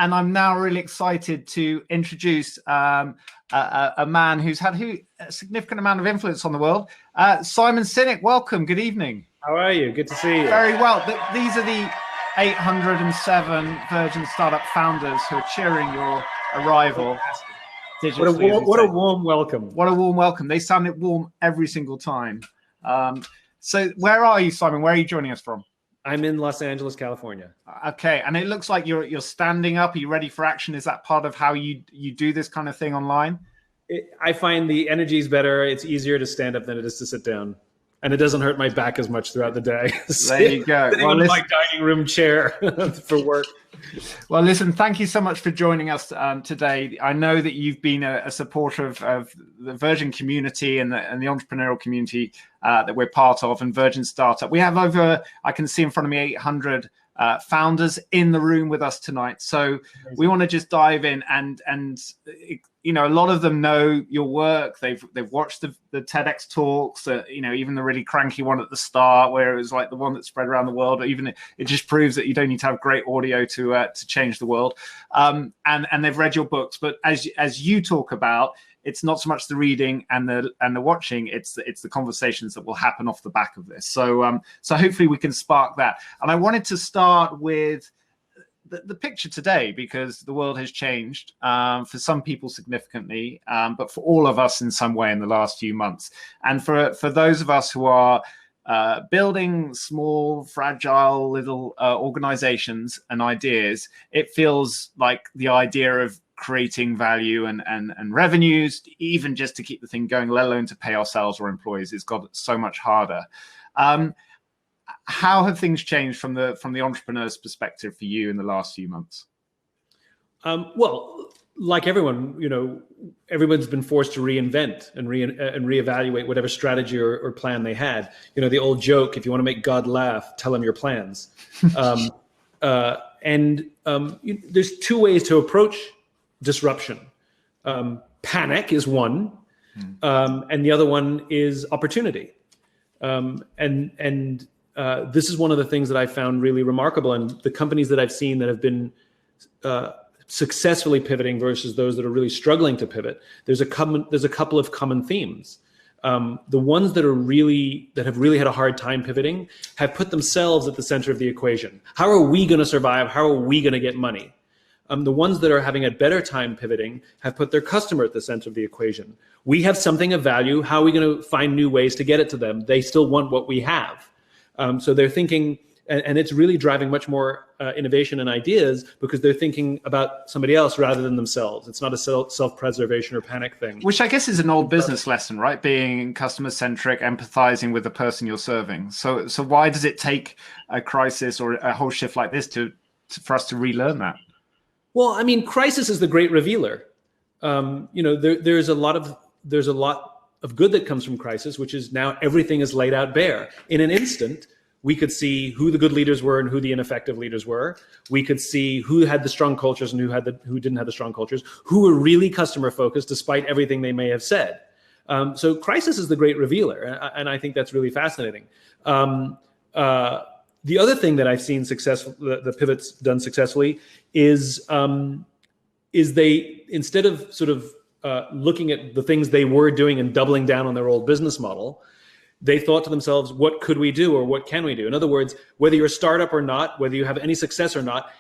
And I'm now really excited to introduce a man who's had a significant amount of influence on the world. Sinek Sinek, welcome. Good evening. How are you? Good to see you. Very well. These are the 807 Virgin startup founders who are cheering your arrival. What a warm welcome. What a warm welcome. They sound it warm every single time. So where are you, Simon? Where are you joining us from? I'm in Los Angeles, California. Okay, and it looks like you're standing up. Are you ready for action? Is that part of how you do this kind of thing online? I find the energy is better. It's easier to stand up than it is to sit down. And it doesn't hurt my back as much throughout the day. There you go. Well, in my dining room chair for work. Well, listen, thank you so much for joining us today. I know that you've been a supporter of the Virgin community and the entrepreneurial community that we're part of, and Virgin Startup. We have over, I can see in front of me, 800 founders in the room with us tonight. So we want to just dive in and you know, a lot of them know your work. They've watched the TEDx talks, you know, even the really cranky one at the start where it was like the one that spread around the world. Or even it just proves that you don't need to have great audio to change the world. And they've read your books, but as you talk about, it's not so much the reading and the watching, it's the conversations that will happen off the back of this. So so hopefully we can spark that. And I wanted to start with the picture today, because the world has changed for some people significantly, but for all of us in some way in the last few months. And for those of us who are building small, fragile little organizations and ideas, it feels like the idea of creating value and revenues, even just to keep the thing going, let alone to pay ourselves or employees, has got so much harder. How have things changed from the entrepreneur's perspective for you in the last few months? Well, like everyone, you know, everyone's been forced to reinvent and reevaluate whatever strategy or plan they had. You know, the old joke: if you want to make God laugh, tell him your plans. There's two ways to approach disruption. Panic is one, and the other one is opportunity. This is one of the things that I found really remarkable, and the companies that I've seen that have been successfully pivoting versus those that are really struggling to pivot. There's a couple of common themes. The ones that have really had a hard time pivoting have put themselves at the center of the equation. How are we going to survive? How are we going to get money? The ones that are having a better time pivoting have put their customer at the center of the equation. We have something of value. How are we going to find new ways to get it to them? They still want what we have. So they're thinking, and it's really driving much more innovation and ideas, because they're thinking about somebody else rather than themselves. It's not a self-preservation or panic thing. Which I guess is an old business lesson, right? Being customer-centric, empathizing with the person you're serving. So why does it take a crisis or a whole shift like this for us to relearn that? Well, I mean, crisis is the great revealer. You know, there's a lot of good that comes from crisis, which is now everything is laid out bare. In an instant, we could see who the good leaders were and who the ineffective leaders were. We could see who had the strong cultures and who didn't have the strong cultures, who were really customer focused despite everything they may have said. So crisis is the great revealer, and I think that's really fascinating. The other thing that I've seen the pivots done successfully is they, instead of sort of looking at the things they were doing and doubling down on their old business model, they thought to themselves, what could we do, or what can we do? In other words, whether you're a startup or not, whether you have any success or not,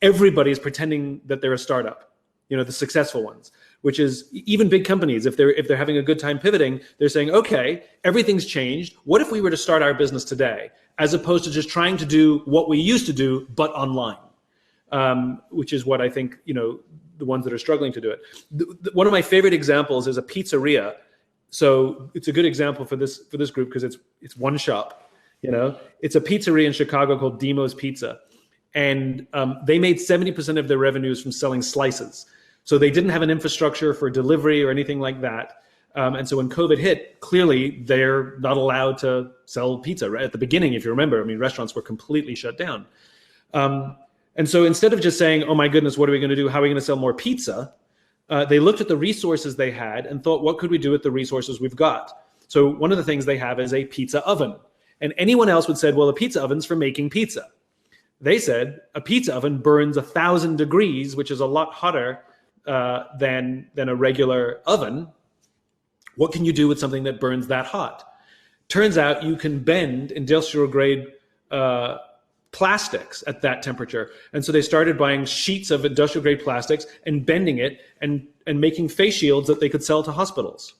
everybody's pretending that they're a startup, you know, the successful ones, which is even big companies. If they're having a good time pivoting, they're saying, okay, everything's changed. What if we were to start our business today, as opposed to just trying to do what we used to do, but online, which is what I think, you know, the ones that are struggling to do it. One of my favorite examples is a pizzeria. So it's a good example for this group, because it's one shop. You know, it's a pizzeria in Chicago called Dimo's Pizza, and they made 70% of their revenues from selling slices. So they didn't have an infrastructure for delivery or anything like that. And so when COVID hit, clearly they're not allowed to sell pizza. Right at the beginning, if you remember, I mean, restaurants were completely shut down. And so instead of just saying, oh my goodness, what are we going to do? How are we going to sell more pizza? They looked at the resources they had and thought, what could we do with the resources we've got? So one of the things they have is a pizza oven. And anyone else would say, well, a pizza oven's for making pizza. they said a pizza oven burns 1,000 degrees, which is a lot hotter than a regular oven. What can you do with something that burns that hot? Turns out you can bend industrial grade plastics at that temperature. And so they started buying sheets of industrial grade plastics and bending it and making face shields that they could sell to hospitals.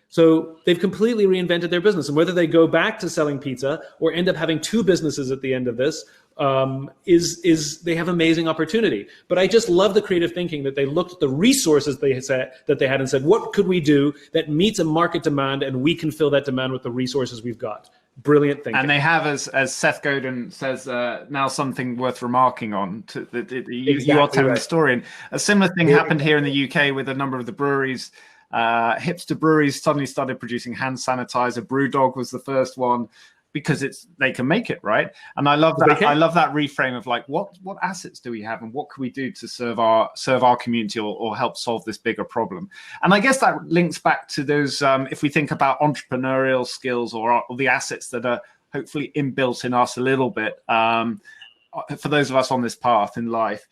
So they've completely reinvented their business. And whether they go back to selling pizza or end up having 2 businesses at the end of this, they have amazing opportunity. But I just love the creative thinking that they looked at the resources they had and said, what could we do that meets a market demand, and we can fill that demand with the resources we've got. Brilliant thinking. And they have, as Seth Godin says, now something worth remarking on. You are telling the story. And a similar thing happened here in the UK with a number of the breweries. Hipster breweries suddenly started producing hand sanitizer. Brewdog was the first one, because they can make it, right? And I love that. I love that reframe of like, what assets do we have, and what can we do to serve our community or help solve this bigger problem? And I guess that links back to those, if we think about entrepreneurial skills or the assets that are hopefully inbuilt in us a little bit, for those of us on this path in life,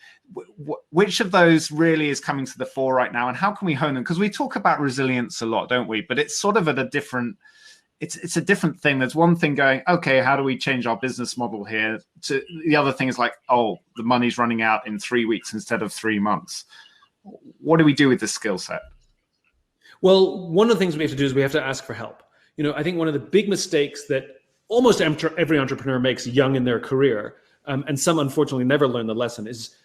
which of those really is coming to the fore right now, and how can we hone them? Because we talk about resilience a lot, don't we? But it's sort of at a different. It's a different thing. There's one thing going, okay, how do we change our business model here? To the other thing is like, oh, the money's running out in 3 weeks instead of 3 months. What do we do with this skill set? Well, one of the things we have to do is we have to ask for help. I think one of the big mistakes that almost every entrepreneur makes young in their career, and some unfortunately never learn the lesson, is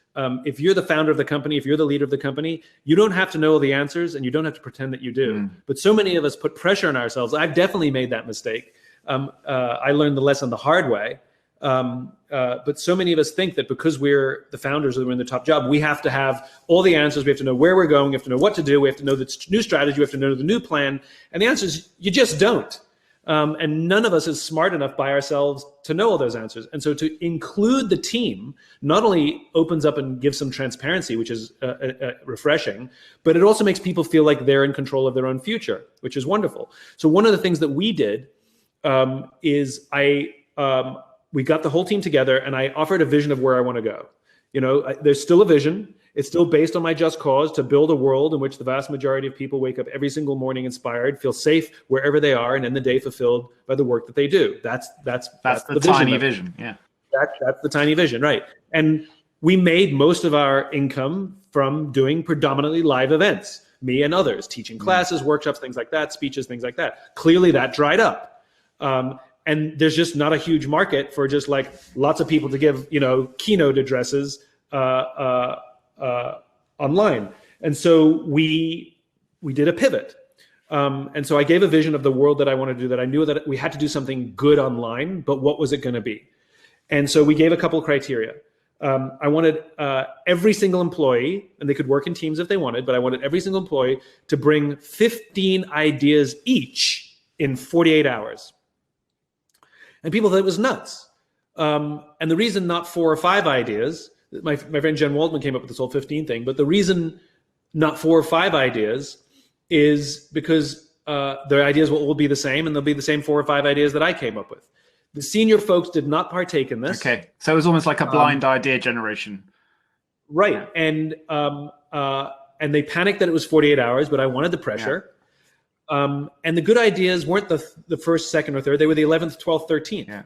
if you're the founder of the company, if you're the leader of the company, you don't have to know all the answers, and you don't have to pretend that you do. But so many of us put pressure on ourselves. I've definitely made that mistake. I learned the lesson the hard way. But so many of us think that because we're the founders or we're in the top job, we have to have all the answers. We have to know where we're going. We have to know what to do. We have to know the new strategy. We have to know the new plan. And the answer is you just don't. And none of us is smart enough by ourselves to know all those answers. And so to include the team not only opens up and gives some transparency, which is refreshing, but it also makes people feel like they're in control of their own future, which is wonderful. So one of the things that we did is we got the whole team together, and I offered a vision of where I want to go. There's still a vision. It's still based on my just cause to build a world in which the vast majority of people wake up every single morning inspired, feel safe wherever they are, and end the day fulfilled by the work that they do. That's the tiny vision. Yeah. That's the tiny vision, right? And we made most of our income from doing predominantly live events, me and others, teaching classes, workshops, things like that, speeches, things like that. Clearly that dried up. And there's just not a huge market for just like lots of people to give, keynote addresses online. And so we did a pivot. And so I gave a vision of the world that I wanted to do, that I knew that we had to do something good online, but what was it going to be? And so we gave a couple of criteria. I wanted every single employee, and they could work in teams if they wanted, but I wanted every single employee to bring 15 ideas each in 48 hours. And people thought it was nuts. And the reason not 4 or 5 ideas, my friend Jen Waldman came up with this whole 15 thing, but the reason not 4 or 5 ideas is because their ideas will all be the same, and they'll be the same 4 or 5 ideas that I came up with. The senior folks did not partake in this. Okay, so it was almost like a blind idea generation. Right, and they panicked that it was 48 hours, but I wanted the pressure. Yeah. And the good ideas weren't the first, second, or third. They were the 11th, 12th, 13th. Yeah.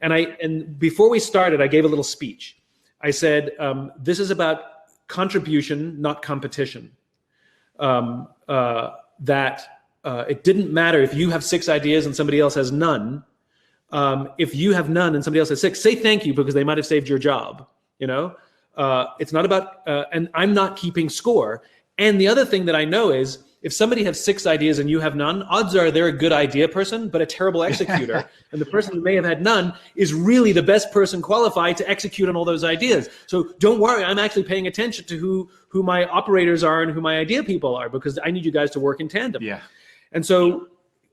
And before we started, I gave a little speech. I said, this is about contribution, not competition. That it didn't matter if you have 6 ideas and somebody else has none. If you have none and somebody else has 6, say thank you, because they might have saved your job. It's not about, and I'm not keeping score. And the other thing that I know is, if somebody has 6 ideas and you have none, odds are they're a good idea person, but a terrible executor. And the person who may have had none is really the best person qualified to execute on all those ideas. So don't worry, I'm actually paying attention to who my operators are and who my idea people are, because I need you guys to work in tandem. Yeah. And so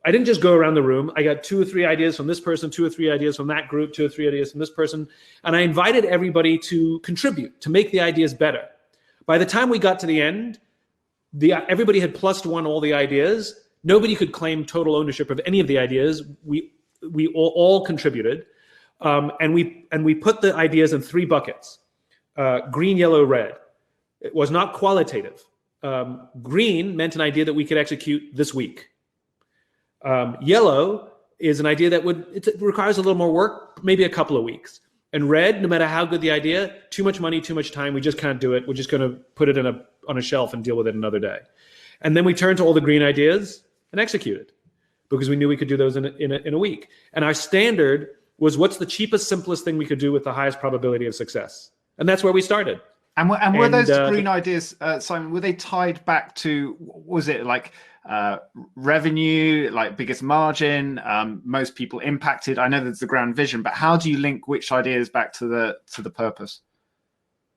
I didn't just go around the room. I got 2 or 3 ideas from this person, 2 or 3 ideas from that group, 2 or 3 ideas from this person. And I invited everybody to contribute, to make the ideas better. By the time we got to the end, everybody had +1 all the ideas. Nobody could claim total ownership of any of the ideas. We all contributed. and we put the ideas in 3 buckets: green, yellow, red. It was not qualitative. Green meant an idea that we could execute this week. Yellow is an idea that it requires a little more work, maybe a couple of weeks. And red, no matter how good the idea, too much money, too much time, we just can't do it. We're just going to put it on a shelf and deal with it another day. And then we turned to all the green ideas and executed, because we knew we could do those in a week. And our standard was, what's the cheapest, simplest thing we could do with the highest probability of success? And that's where we started. And were those green ideas, Simon, were they tied back to, was it like revenue, like biggest margin, most people impacted? I know there's the grand vision, but how do you link which ideas back to the purpose?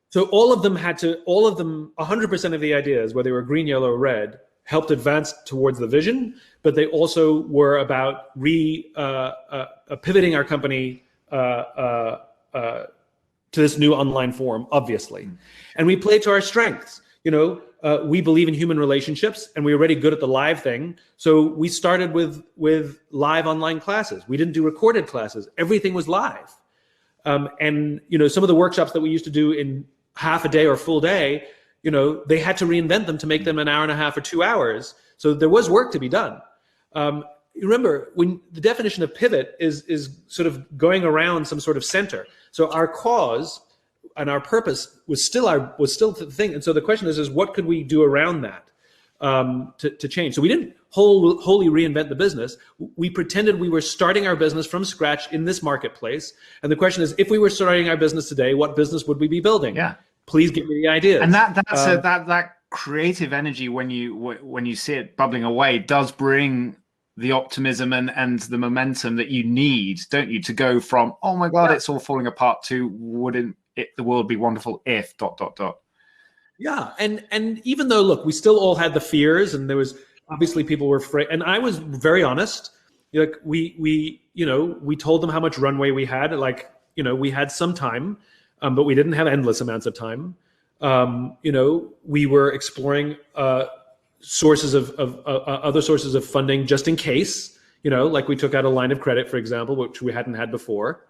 So all of them, 100% of the ideas, whether they were green, yellow, or red, helped advance towards the vision, but they also were about pivoting our company to this new online form, obviously. And we played to our strengths. We believe in human relationships, and we were already good at the live thing. So we started with live online classes. We didn't do recorded classes. Everything was live. And some of the workshops that we used to do in half a day or full day, they had to reinvent them to make them an hour and a half or 2 hours. So there was work to be done. Remember, when the definition of pivot is sort of going around some sort of center. So our cause and our purpose was still the thing. And so the question is what could we do around that to change? So we didn't wholly reinvent the business. We pretended we were starting our business from scratch in this marketplace. And the question is, if we were starting our business today, what business would we be building? Yeah. Please give me the ideas. And that creative energy, when you see it bubbling away, does bring the optimism and the momentum that you need, don't you, to go from, oh my God, it's all falling apart, to wouldn't the world be wonderful if ... Yeah, and even though, look, we still all had the fears, and there was obviously people were afraid, and I was very honest. Like we told them how much runway we had. Like we had some time, but we didn't have endless amounts of time. We were exploring sources of other sources of funding just in case. Like we took out a line of credit, for example, which we hadn't had before.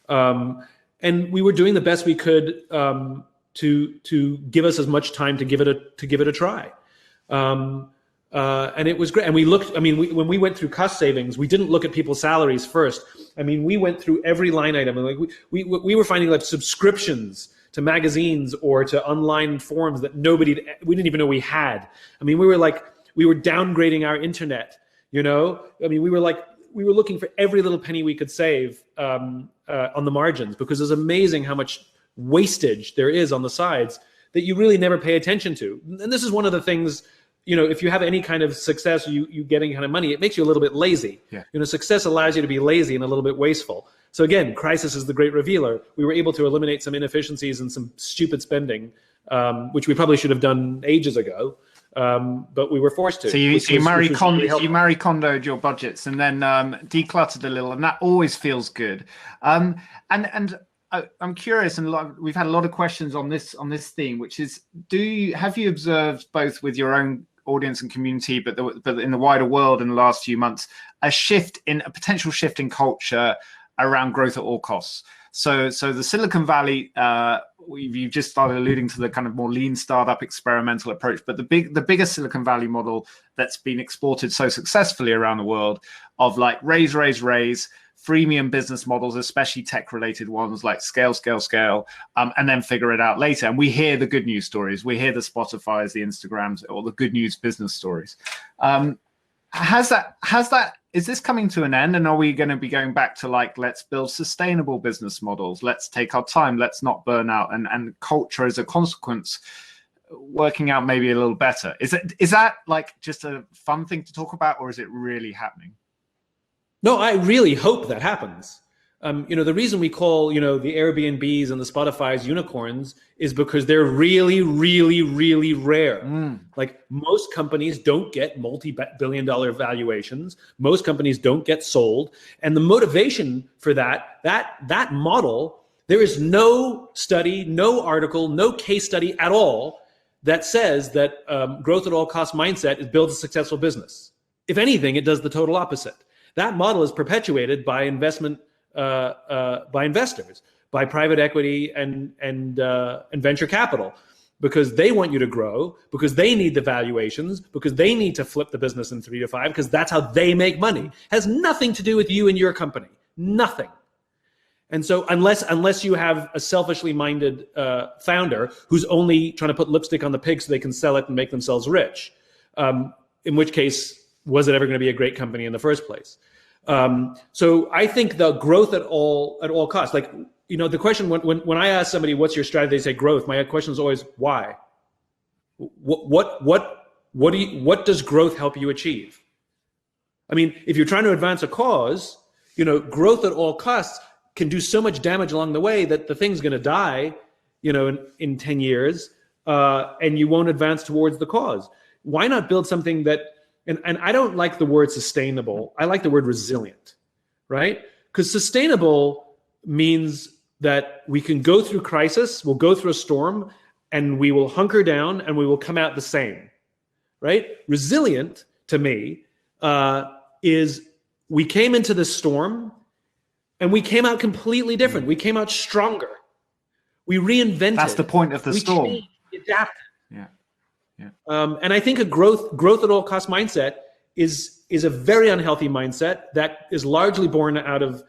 And we were doing the best we could to give us as much time to give it a try. And it was great. And we looked. When we went through cost savings, we didn't look at people's salaries first. We went through every line item, and like we were finding like subscriptions to magazines or to online forums that we didn't even know we had. We were downgrading our internet. We were looking for every little penny we could save on the margins, because it's amazing how much wastage there is on the sides that you really never pay attention to. And this is one of the things, if you have any kind of success, you get any kind of money, it makes you a little bit lazy. Yeah. Success allows you to be lazy and a little bit wasteful. So again, crisis is the great revealer. We were able to eliminate some inefficiencies and some stupid spending, which we probably should have done ages ago. But we were forced to. So you Marie Kondo'd your budgets and then decluttered a little, and that always feels good. And I'm curious, and we've had a lot of questions on this theme, which is, have you observed, both with your own audience and community, but in the wider world in the last few months, a potential shift in culture around growth at all costs? So the Silicon Valley, you've just started alluding to the kind of more lean startup experimental approach, but the biggest Silicon Valley model that's been exported so successfully around the world of like raise, freemium business models, especially tech-related ones like scale, and then figure it out later. And we hear the good news stories. We hear the Spotifys, the Instagrams, or the good news business stories. Is this coming to an end? And are we going to be going back to let's build sustainable business models? Let's take our time. Let's not burn out. And culture as a consequence, working out maybe a little better. Is that like just a fun thing to talk about, or is it really happening? No, I really hope that happens. The reason we call, the Airbnbs and the Spotifys unicorns is because they're really, really, really rare. Like most companies don't get multi-billion-dollar valuations. Most companies don't get sold. And the motivation for that model, there is no study, no article, no case study at all that says that growth at all cost mindset builds a successful business. If anything, it does the total opposite. That model is perpetuated by investment by investors, by private equity and venture capital, because they want you to grow, because they need the valuations, because they need to flip the business in 3 to 5, because that's how they make money. It has nothing to do with you and your company, nothing. And so unless you have a selfishly minded founder who's only trying to put lipstick on the pig so they can sell it and make themselves rich, in which case, was it ever going to be a great company in the first place? So I think the growth at all costs, like, you know, the question when I ask somebody, what's your strategy, they say growth. My question is always, why? What does growth help you achieve? I mean, if you're trying to advance a cause, you know, growth at all costs can do so much damage along the way that the thing's going to die, you know, in 10 years, and you won't advance towards the cause. Why not build something that, and I don't like the word sustainable. I like the word resilient, right? Because sustainable means that we can go through crisis, we'll go through a storm, and we will hunker down and we will come out the same, right? Resilient, to me, is we came into the storm and we came out completely different. We came out stronger. We reinvented. That's the point of the storm. Changed, adapted. Yeah. And I think a growth at all cost mindset is a very unhealthy mindset that is largely born out of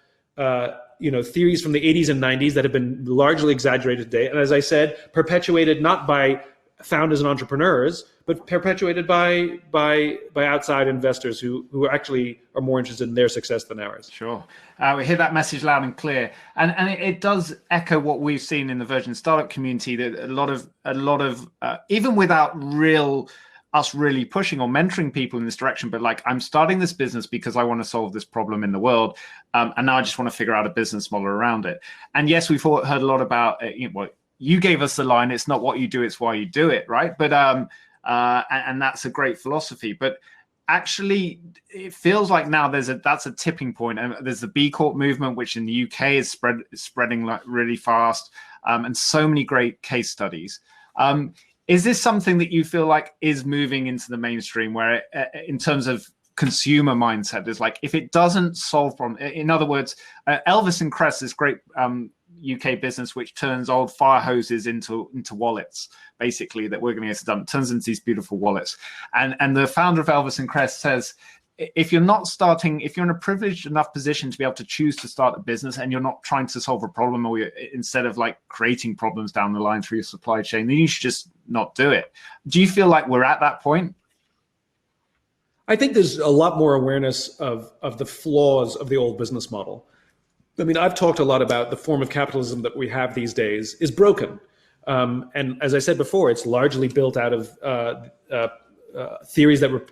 theories from the 80s and 90s that have been largely exaggerated today. And as I said, perpetuated not by founders and entrepreneurs, but perpetuated by outside investors who actually are more interested in their success than ours. Sure. We hear that message loud and clear. And it does echo what we've seen in the Virgin Startup community, that a lot of even without us really pushing or mentoring people in this direction, but like, I'm starting this business because I want to solve this problem in the world. And now I just want to figure out a business model around it. And yes, we've heard a lot about, you gave us the line, it's not what you do, it's why you do it, right? But and that's a great philosophy. But actually, it feels like now that's a tipping point. And there's the B Corp movement, which in the UK is spreading like really fast, and so many great case studies. Is this something that you feel like is moving into the mainstream, where in terms of consumer mindset, is like, if it doesn't solve problems, in other words, Elvis and Crest, this great UK business which turns old fire hoses into wallets, basically, that we're going to get done, turns into these beautiful wallets. And the founder of Elvis and Crest says, if you're in a privileged enough position to be able to choose to start a business, and you're not trying to solve a problem, or instead of like creating problems down the line through your supply chain, then you should just not do it. Do you feel like we're at that point? I think there's a lot more awareness of the flaws of the old business model. I mean, I've talked a lot about the form of capitalism that we have these days is broken. And as I said before, it's largely built out of theories that were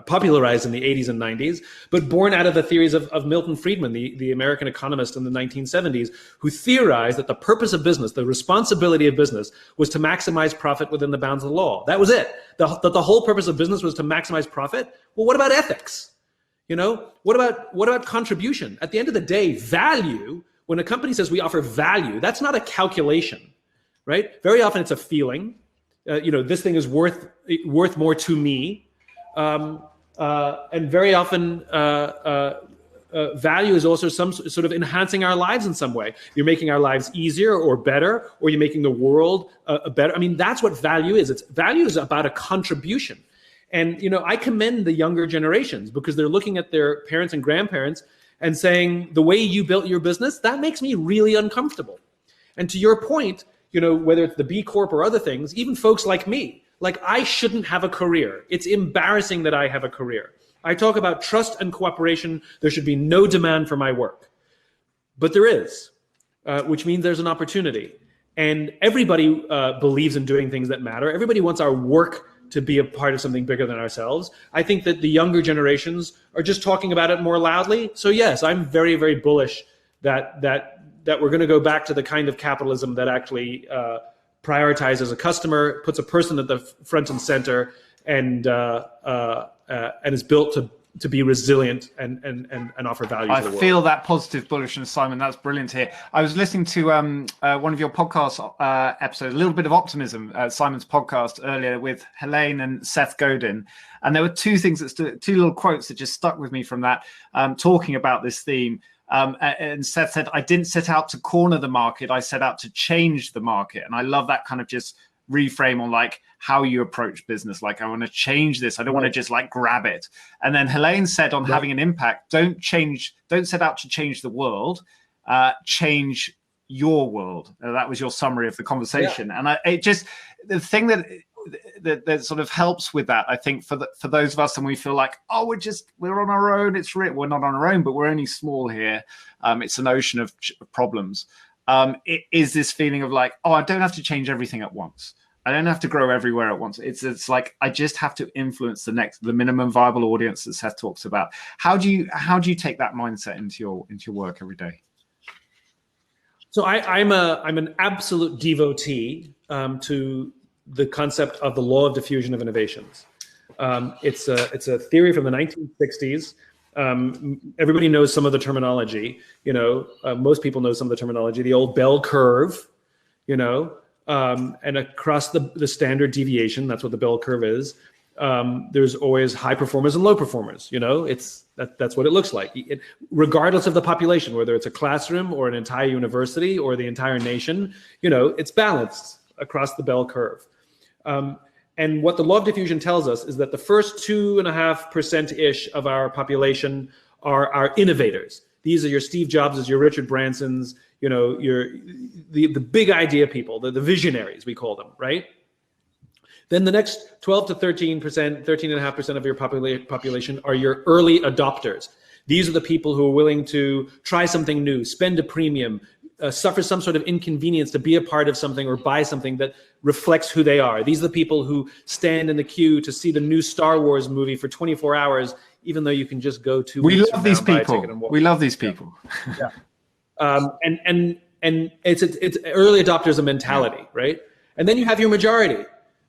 popularized in the 80s and 90s, but born out of the theories of Milton Friedman, the American economist in the 1970s, who theorized that the purpose of business, the responsibility of business, was to maximize profit within the bounds of the law. That was it. That the whole purpose of business was to maximize profit. Well, what about ethics? You know, what about contribution? At the end of the day, value, when a company says we offer value, that's not a calculation, right? Very often it's a feeling. This thing is worth more to me. And very often value is also some sort of enhancing our lives in some way. You're making our lives easier or better, or you're making the world better. I mean, that's what value is. Value is about a contribution. And, I commend the younger generations, because they're looking at their parents and grandparents and saying, the way you built your business, that makes me really uncomfortable. And to your point, whether it's the B Corp or other things, even folks like me, like, I shouldn't have a career. It's embarrassing that I have a career. I talk about trust and cooperation. There should be no demand for my work. But there is, which means there's an opportunity. And everybody believes in doing things that matter. Everybody wants our work to be a part of something bigger than ourselves. I think that the younger generations are just talking about it more loudly. So yes, I'm very, very bullish that we're going to go back to the kind of capitalism that actually prioritizes a customer, puts a person at the front and center, and is built to be resilient and offer value to the world. I feel that positive bullishness, Simon. That's brilliant to hear. I was listening to one of your podcast episodes, a little bit of optimism, Simon's podcast earlier with Helene and Seth Godin. And there were two little quotes that just stuck with me from that, talking about this theme. And Seth said, I didn't set out to corner the market. I set out to change the market. And I love that kind of just reframe on like how you approach business. Like, I want to change this. I don't want to just like grab it. And then Helene said on having an impact, don't set out to change the world, change your world. That was your summary of the conversation. And the thing that sort of helps with that, I think, for those of us, and we feel like, oh, we're on our own. We're not on our own, but we're only small here. It's an ocean of problems. It is this feeling of like, oh, I don't have to change everything at once. I don't have to grow everywhere at once. It's like I just have to influence the minimum viable audience that Seth talks about. How do you take that mindset into your work every day? So I'm an absolute devotee to the concept of the law of diffusion of innovations. It's a theory from the 1960s. Everybody knows some of the terminology. Most people know some of the terminology. The old bell curve, and across the standard deviation, that's what the bell curve is. There's always high performers and low performers. That's what it looks like, regardless of the population, whether it's a classroom or an entire university or the entire nation. It's balanced across the bell curve. And what the law of diffusion tells us is that the first 2.5%-ish of our population are our innovators. These are your Steve Jobs, your Richard Bransons, the big idea people, the visionaries, we call them, right? Then the next 12 to 13%, 13.5% of your population are your early adopters. These are the people who are willing to try something new, spend a premium, suffer some sort of inconvenience to be a part of something or buy something that reflects who they are. These are the people who stand in the queue to see the new Star Wars movie for 24 hours, even though you can just go 2 weeks. We love these people. We love these people. Yeah. And it's early adopters of mentality, right? And then you have your majority.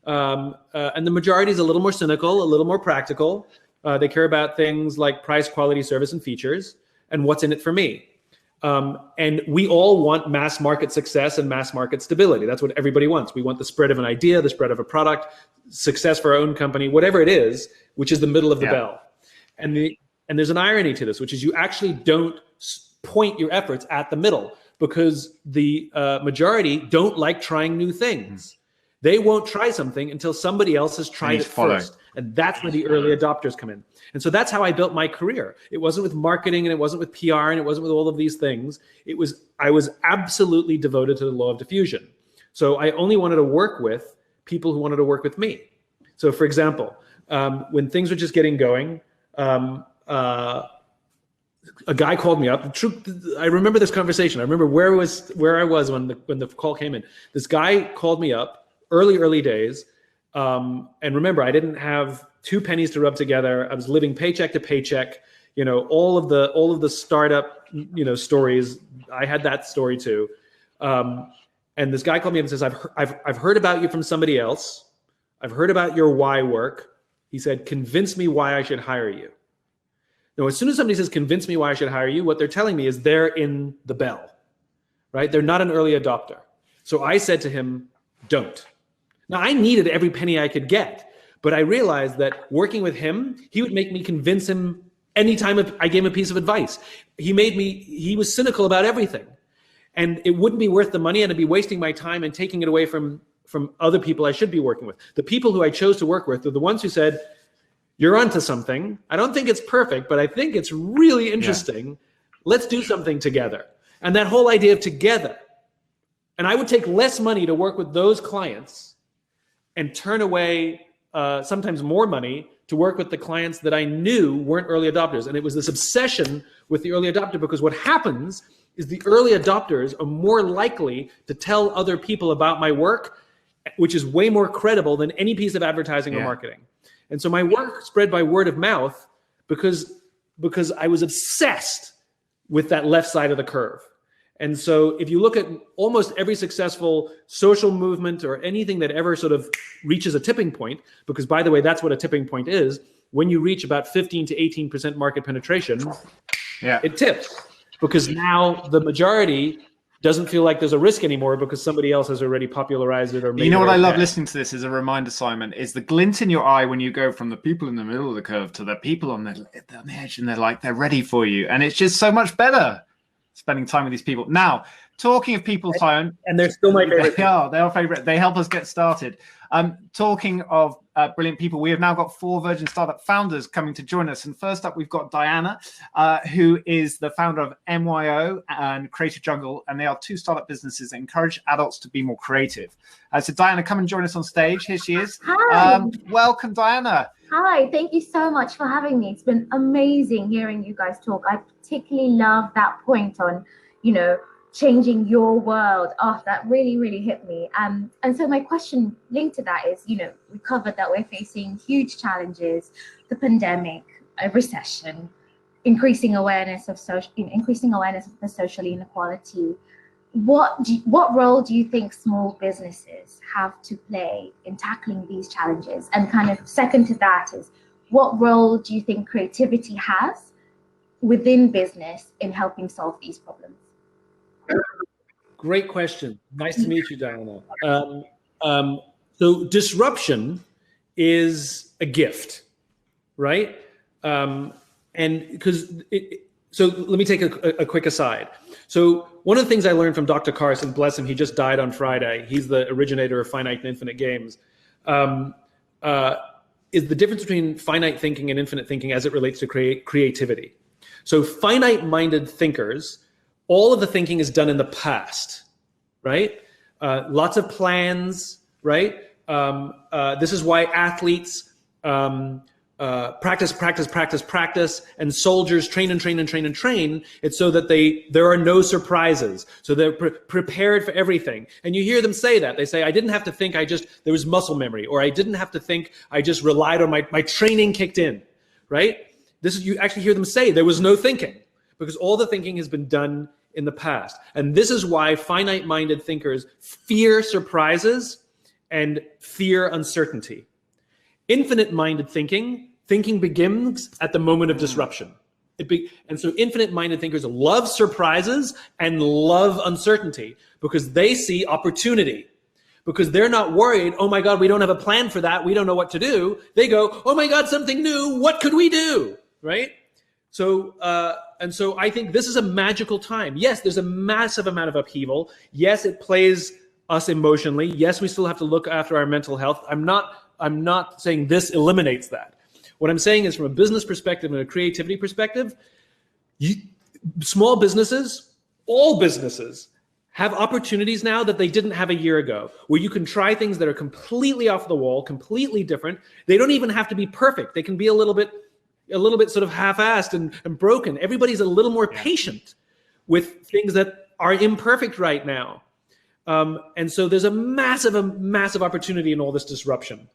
And the majority is a little more cynical, a little more practical. They care about things like price, quality, service, and features, and what's in it for me. And we all want mass market success and mass market stability. That's what everybody wants. We want the spread of an idea, the spread of a product, success for our own company, whatever it is, which is the middle of the bell. And there's an irony to this, which is you actually don't point your efforts at the middle, because the majority don't like trying new things. They won't try something until somebody else has tried it first. And that's where the early adopters come in. And so that's how I built my career. It wasn't with marketing, and it wasn't with PR, and it wasn't with all of these things. I was absolutely devoted to the law of diffusion. So I only wanted to work with people who wanted to work with me. So for example, when things were just getting going, a guy called me up. I remember this conversation. I remember where I was when the call came in. This guy called me up, early days. And remember, I didn't have 2 pennies to rub together. I was living paycheck to paycheck. All of the startup, stories. I had that story too. And this guy called me up and says, I've heard about you from somebody else. I've heard about your why work. He said, convince me why I should hire you. Now, as soon as somebody says, convince me why I should hire you, what they're telling me is they're in the bell, right? They're not an early adopter. So I said to him, don't. Now, I needed every penny I could get, but I realized that working with him, he would make me convince him anytime I gave him a piece of advice. He was cynical about everything. And it wouldn't be worth the money, and I'd be wasting my time and taking it away from other people I should be working with. The people who I chose to work with are the ones who said, you're onto something. I don't think it's perfect, but I think it's really interesting. Yeah. Let's do something together. And that whole idea of together. And I would take less money to work with those clients and turn away sometimes more money to work with the clients that I knew weren't early adopters. And it was this obsession with the early adopter, because what happens is the early adopters are more likely to tell other people about my work, which is way more credible than any piece of advertising or marketing. And so my work spread by word of mouth because I was obsessed with that left side of the curve. And so if you look at almost every successful social movement or anything that ever sort of reaches a tipping point, because by the way, that's what a tipping point is when you reach about 15 to 18% market penetration, it tips, because now the majority doesn't feel like there's a risk anymore because somebody else has already popularized it or made it. You know what I love listening to this as a reminder, Simon, is the glint in your eye when you go from the people in the middle of the curve to the people on the edge, and they're ready for you. And it's just so much better spending time with these people. Now, talking of people, Simon. And they're still my favorite. They are our favorite. They help us get started. Talking of brilliant people, we have now got 4 Virgin Startup founders coming to join us. And first up, we've got Diana, who is the founder of MYO and Creative Jungle. And they are 2 startup businesses that encourage adults to be more creative. So Diana, come and join us on stage. Here she is. Hi. Welcome, Diana. Hi, thank you so much for having me. It's been amazing hearing you guys talk. I particularly love that point on, changing your world. Oh, that really, really hit me. And so my question linked to that is, we covered that we're facing huge challenges, the pandemic, a recession, increasing awareness of the social inequality. What role do you think small businesses have to play in tackling these challenges? And kind of second to that is, what role do you think creativity has within business in helping solve these problems? Great question. Nice to meet you, Diana. So disruption is a gift, right? So let me take a quick aside. So one of the things I learned from Dr. Carson, bless him, he just died on Friday. He's the originator of finite and infinite games. Is the difference between finite thinking and infinite thinking as it relates to creativity. So finite-minded thinkers, all of the thinking is done in the past, right? Lots of plans, right? This is why athletes practice, and soldiers train. It's so that there are no surprises. So they're prepared for everything. And you hear them say that. They say, I didn't have to think, there was muscle memory, or I didn't have to think, I just relied on my training kicked in, right? You actually hear them say there was no thinking, because all the thinking has been done in the past. And this is why finite-minded thinkers fear surprises and fear uncertainty. Infinite-minded thinking begins at the moment of disruption. And so infinite-minded thinkers love surprises and love uncertainty because they see opportunity. Because they're not worried, oh my God, we don't have a plan for that, we don't know what to do. They go, oh my God, something new, what could we do, right? So, and so I think this is a magical time. Yes, there's a massive amount of upheaval. Yes, it plays us emotionally. Yes, we still have to look after our mental health. I'm not saying this eliminates that. What I'm saying is, from a business perspective and a creativity perspective, small businesses, all businesses, have opportunities now that they didn't have a year ago, where you can try things that are completely off the wall, completely different. They don't even have to be perfect. They can be a little bit sort of half-assed and broken. Everybody's a little more patient with things that are imperfect right now. And so there's a massive opportunity in all this disruption.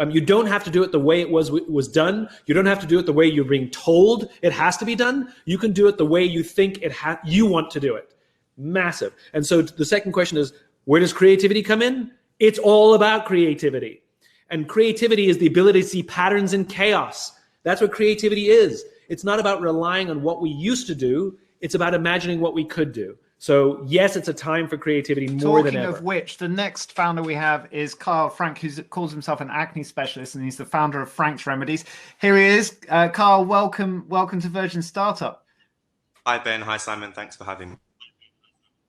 You don't have to do it the way it was done. You don't have to do it the way you're being told it has to be done. You can do it the way you think you want to do it. Massive. And so the second question is, where does creativity come in? It's all about creativity. And creativity is the ability to see patterns in chaos. That's what creativity is. It's not about relying on what we used to do. It's about imagining what we could do. So yes, it's a time for creativity more than ever. Talking of which, the next founder we have is Carl Frank, who calls himself an acne specialist, and he's the founder of Frank's Remedies. Here he is. Carl, welcome to Virgin Startup. Hi, Ben. Hi, Simon. Thanks for having me.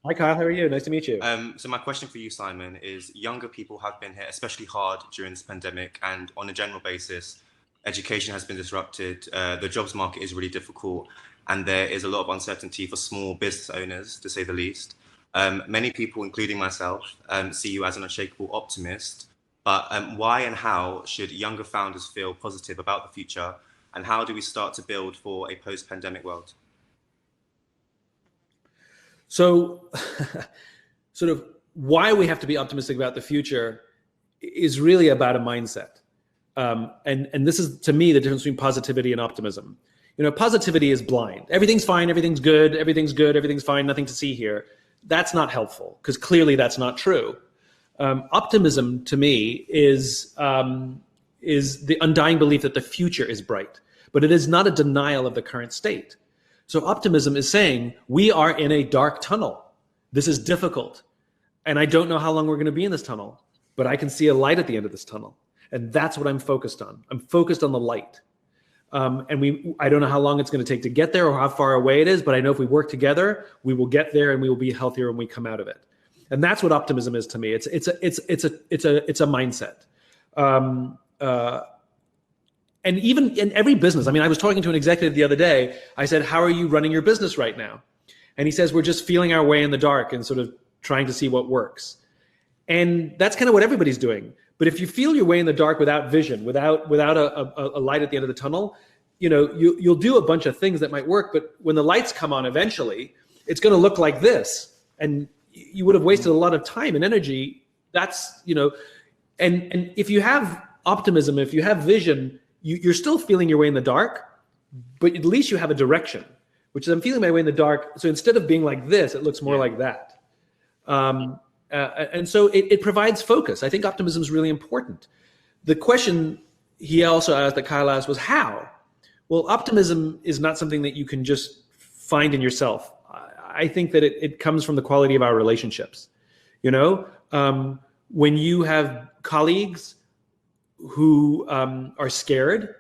Hi, Kyle. How are you? Nice to meet you. So my question for you, Simon, is younger people have been hit especially hard during this pandemic, and on a general basis, education has been disrupted. The jobs market is really difficult, and there is a lot of uncertainty for small business owners, to say the least. Many people, including myself, see you as an unshakable optimist. But why and how should younger founders feel positive about the future? And how do we start to build for a post-pandemic world? So sort of why we have to be optimistic about the future is really about a mindset. And this is, to me, the difference between positivity and optimism. Positivity is blind. Everything's fine, everything's good, everything's fine, nothing to see here. That's not helpful, because clearly that's not true. Optimism, to me, is is the undying belief that the future is bright, but it is not a denial of the current state. So optimism is saying we are in a dark tunnel. This is difficult. And I don't know how long we're going to be in this tunnel, but I can see a light at the end of this tunnel. And that's what I'm focused on. I'm focused on the light. I don't know how long it's going to take to get there or how far away it is, but I know if we work together, we will get there and we will be healthier when we come out of it. And that's what optimism is to me. It's a mindset. And even in every business, I mean, I was talking to an executive the other day. I said, how are you running your business right now? And he says, we're just feeling our way in the dark and sort of trying to see what works. And that's kind of what everybody's doing. But if you feel your way in the dark without vision, without a light at the end of the tunnel, you'll do a bunch of things that might work. But when the lights come on eventually, it's going to look like this. And you would have wasted a lot of time and energy. That's, and if you have optimism, if you have vision, you're still feeling your way in the dark, but at least you have a direction, which is I'm feeling my way in the dark. So instead of being like this, it looks more like that. And so it provides focus. I think optimism is really important. The question he also asked, that Kyle asked, was how? Well, optimism is not something that you can just find in yourself. I think that it comes from the quality of our relationships. When you have colleagues who are scared,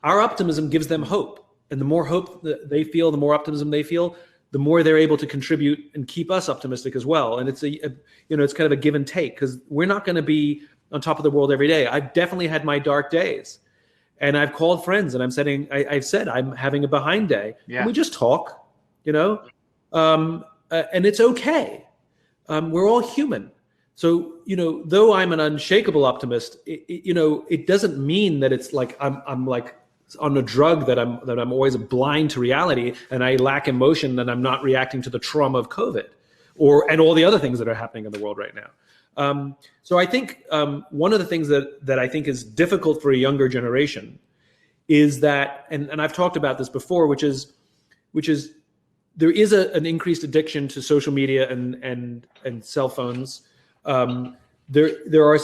our optimism gives them hope. And the more hope that they feel, the more optimism they feel, the more they're able to contribute and keep us optimistic as well. And it's it's kind of a give and take, because we're not going to be on top of the world every day. I've definitely had my dark days, and I've called friends and I've said I'm having a behind day. Yeah. And we just talk, and it's okay. We're all human. So, though I'm an unshakable optimist, it doesn't mean that it's like I'm like on a drug that I'm always blind to reality and I lack emotion and I'm not reacting to the trauma of COVID and all the other things that are happening in the world right now. So I think one of the things that I think is difficult for a younger generation is that, and I've talked about this before, which is there is an increased addiction to social media and cell phones. There are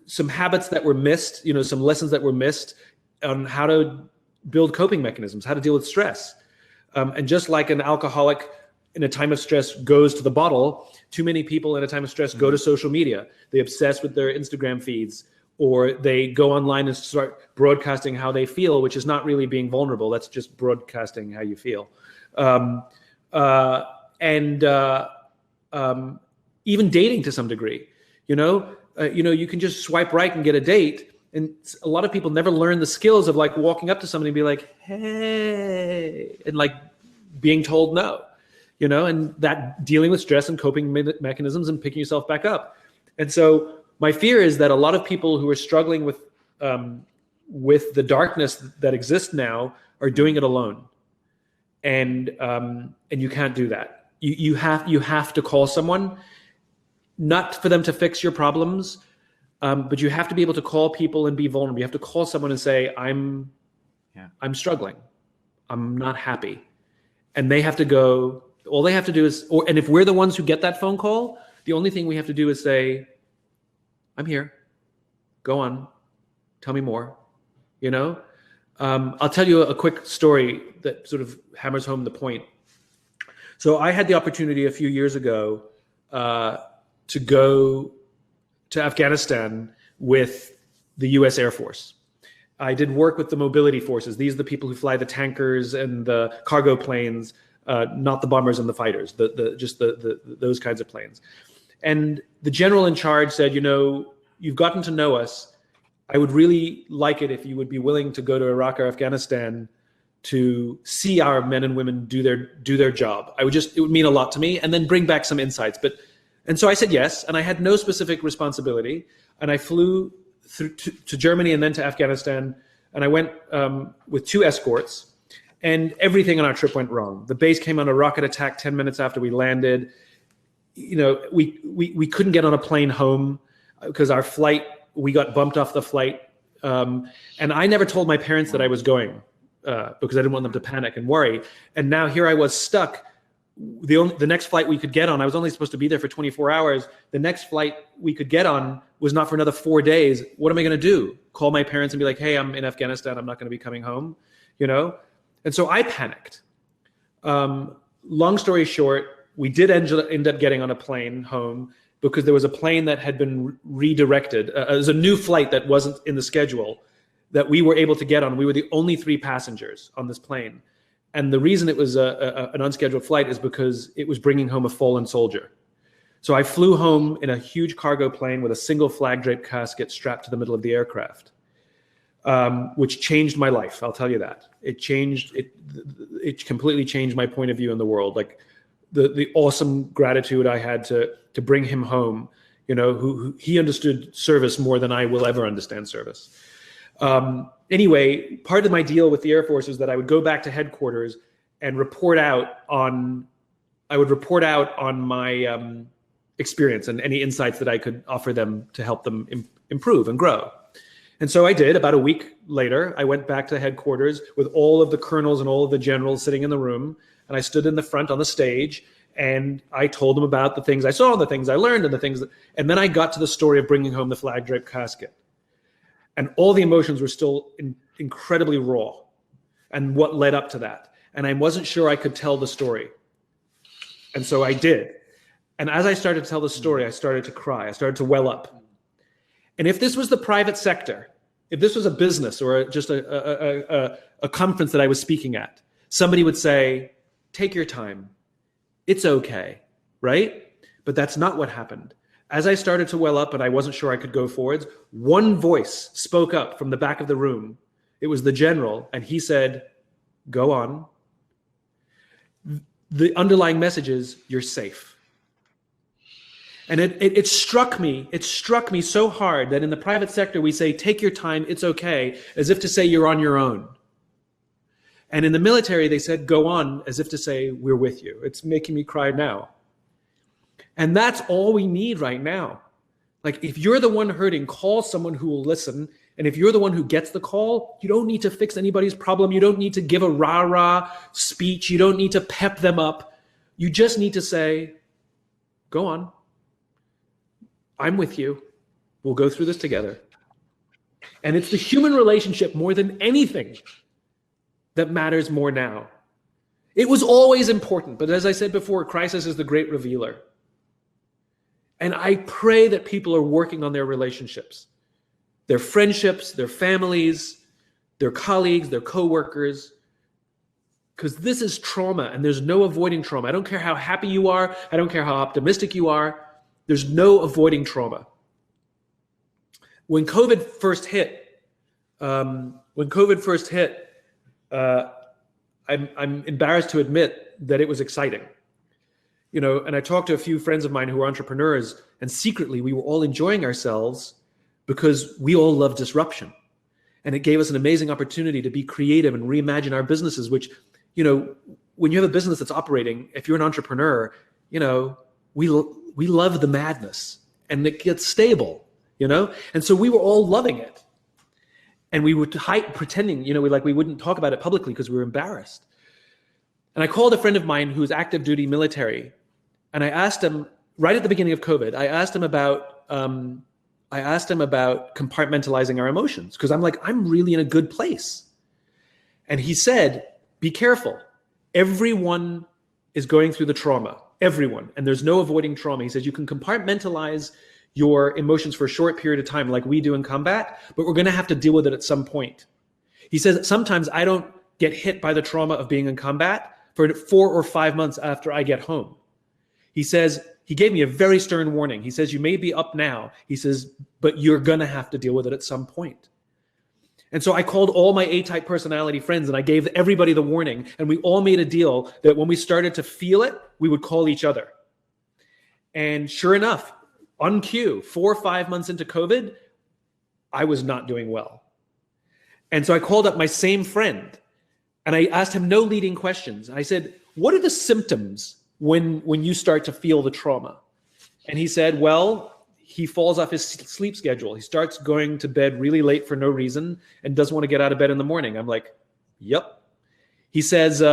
some habits that were missed, some lessons that were missed on how to build coping mechanisms, how to deal with stress. And just like an alcoholic in a time of stress goes to the bottle, too many people in a time of stress go to social media. They obsess with their Instagram feeds, or they go online and start broadcasting how they feel, which is not really being vulnerable. That's just broadcasting how you feel. Even dating to some degree, you can just swipe right and get a date. And a lot of people never learn the skills of like walking up to somebody and be like, hey, and like being told no, and that dealing with stress and coping mechanisms and picking yourself back up. And so my fear is that a lot of people who are struggling with the darkness that exists now are doing it alone. And you can't do that. You have to call someone, not for them to fix your problems, but you have to be able to call people and be vulnerable. You have to call someone and say, I'm struggling. I'm not happy. And they have to go, all they have to do is, and if we're the ones who get that phone call, the only thing we have to do is say, I'm here. Go on. Tell me more. I'll tell you a quick story that sort of hammers home the point. So I had the opportunity a few years ago to go to Afghanistan with the U.S. Air Force. I did work with the mobility forces. These are the people who fly the tankers and the cargo planes, not the bombers and the fighters, just those kinds of planes. And the general in charge said, you've gotten to know us. I would really like it if you would be willing to go to Iraq or Afghanistan to see our men and women do their job. It would mean a lot to me, and then bring back some insights. And so I said yes, and I had no specific responsibility. And I flew to Germany and then to Afghanistan, and I went with 2 escorts, and everything on our trip went wrong. The base came on a rocket attack 10 minutes after we landed. We couldn't get on a plane home because our flight, we got bumped off the flight. And I never told my parents that I was going because I didn't want them to panic and worry. And now here I was stuck the next flight we could get on, I was only supposed to be there for 24 hours. The next flight we could get on was not for another 4 days. What am I going to do? Call my parents and be like, hey, I'm in Afghanistan. I'm not going to be coming home, you know? And so I panicked. Long story short, we did end up getting on a plane home because there was a plane that had been redirected. It was a new flight that wasn't in the schedule that we were able to get on. We were the only 3 passengers on this plane. And the reason it was an unscheduled flight is because it was bringing home a fallen soldier. So I flew home in a huge cargo plane with a single flag draped casket strapped to the middle of the aircraft, which changed my life. I'll tell you that. It completely changed my point of view in the world. Like the awesome gratitude I had to bring him home, you know, who he understood service more than I will ever understand service. Anyway, part of my deal with the Air Force was that I would go back to headquarters and report out on my experience and any insights that I could offer them to help them improve and grow. And so I did. About a week later, I went back to headquarters with all of the colonels and all of the generals sitting in the room. And I stood in the front on the stage and I told them about the things I saw, the things I learned, and then I got to the story of bringing home the flag draped casket. And all the emotions were still incredibly raw and what led up to that. And I wasn't sure I could tell the story. And so I did. And as I started to tell the story, I started to cry. I started to well up. And if this was the private sector, if this was a business or just a conference that I was speaking at, somebody would say, take your time. It's okay, right? But that's not what happened. As I started to well up and I wasn't sure I could go forwards, one voice spoke up from the back of the room. It was the general, and he said, go on. The underlying message is, you're safe. And it struck me so hard that in the private sector, we say, take your time, it's okay, as if to say you're on your own. And in the military, they said, go on, as if to say, we're with you. It's making me cry now. And that's all we need right now. Like, if you're the one hurting, call someone who will listen. And if you're the one who gets the call, you don't need to fix anybody's problem. You don't need to give a rah-rah speech. You don't need to pep them up. You just need to say, go on. I'm with you. We'll go through this together. And it's the human relationship more than anything that matters more now. It was always important, but as I said before, crisis is the great revealer. And I pray that people are working on their relationships, their friendships, their families, their colleagues, their coworkers, because this is trauma and there's no avoiding trauma. I don't care how happy you are. I don't care how optimistic you are. There's no avoiding trauma. When COVID first hit, I'm embarrassed to admit that it was exciting. You know, and I talked to a few friends of mine who are entrepreneurs, and secretly we were all enjoying ourselves because we all love disruption. And it gave us an amazing opportunity to be creative and reimagine our businesses, which, you know, when you have a business that's operating, if you're an entrepreneur, you know, we love the madness and it gets stable, you know? And so we were all loving it. And we would pretending, you know, we wouldn't talk about it publicly because we were embarrassed. And I called a friend of mine who was active duty military, and I asked him right at the beginning of COVID. I asked him about compartmentalizing our emotions because I'm like, I'm really in a good place. And he said, be careful. Everyone is going through the trauma. Everyone, and there's no avoiding trauma. He says you can compartmentalize your emotions for a short period of time, like we do in combat, but we're going to have to deal with it at some point. He says sometimes I don't get hit by the trauma of being in combat for 4 or 5 months after I get home. He says, he gave me a very stern warning. He says, you may be up now. He says, but you're going to have to deal with it at some point. And so I called all my A-type personality friends and I gave everybody the warning. And we all made a deal that when we started to feel it, we would call each other. And sure enough, on cue, 4 or 5 months into COVID, I was not doing well. And so I called up my same friend and I asked him no leading questions. I said, what are the symptoms when you start to feel the trauma? And he said, well, he falls off his sleep schedule. He starts going to bed really late for no reason and doesn't want to get out of bed in the morning. I'm like, yep. He says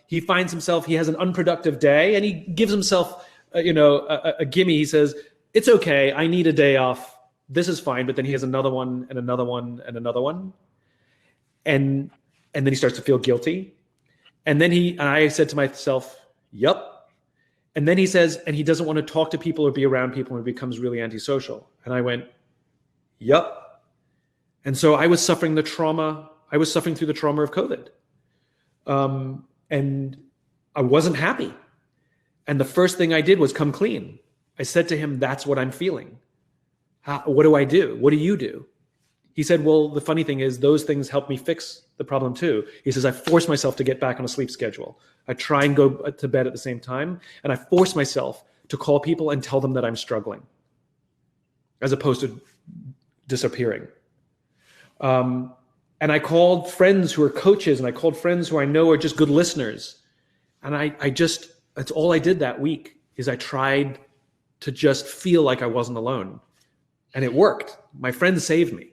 he finds himself, he has an unproductive day, and he gives himself, a gimme. He says, it's okay, I need a day off. This is fine. But then he has another one and another one and another one. And then he starts to feel guilty. And then I said to myself, yup. And then he says, and he doesn't want to talk to people or be around people, and becomes really antisocial. And I went, yup. And so I was suffering through the trauma of COVID. And I wasn't happy. And the first thing I did was come clean. I said to him, that's what I'm feeling. What do I do? What do you do? He said, well, the funny thing is those things help me fix the problem too. He says, I force myself to get back on a sleep schedule. I try and go to bed at the same time. And I force myself to call people and tell them that I'm struggling, as opposed to disappearing. And I called friends who are coaches, and I called friends who I know are just good listeners. And that's all I did that week, is I tried to just feel like I wasn't alone. And it worked. My friends saved me.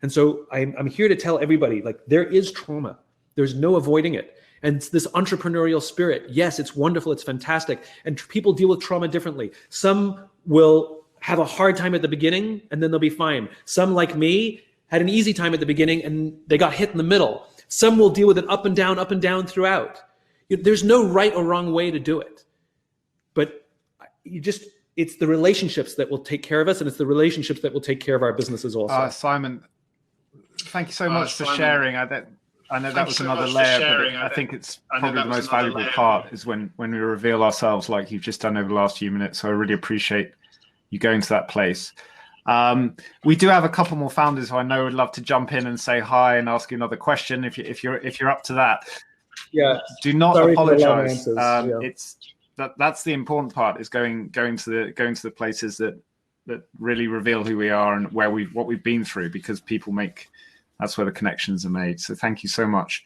And so I'm here to tell everybody, like, there is trauma. There's no avoiding it. And it's this entrepreneurial spirit. Yes, it's wonderful. It's fantastic. And people deal with trauma differently. Some will have a hard time at the beginning, and then they'll be fine. Some, like me, had an easy time at the beginning, and they got hit in the middle. Some will deal with it up and down throughout. There's no right or wrong way to do it. But it's the relationships that will take care of us, and it's the relationships that will take care of our businesses also. Simon, thank you so much for sharing. I know that was another layer, but I think it's probably the most valuable part is when we reveal ourselves, like you've just done over the last few minutes. So I really appreciate you going to that place. We do have a couple more founders who I know would love to jump in and say hi and ask you another question if you're up to that. Yeah. Do not apologize. It's that's the important part, is going to the places that really reveal who we are and what we've been through, because that's where the connections are made. So thank you so much.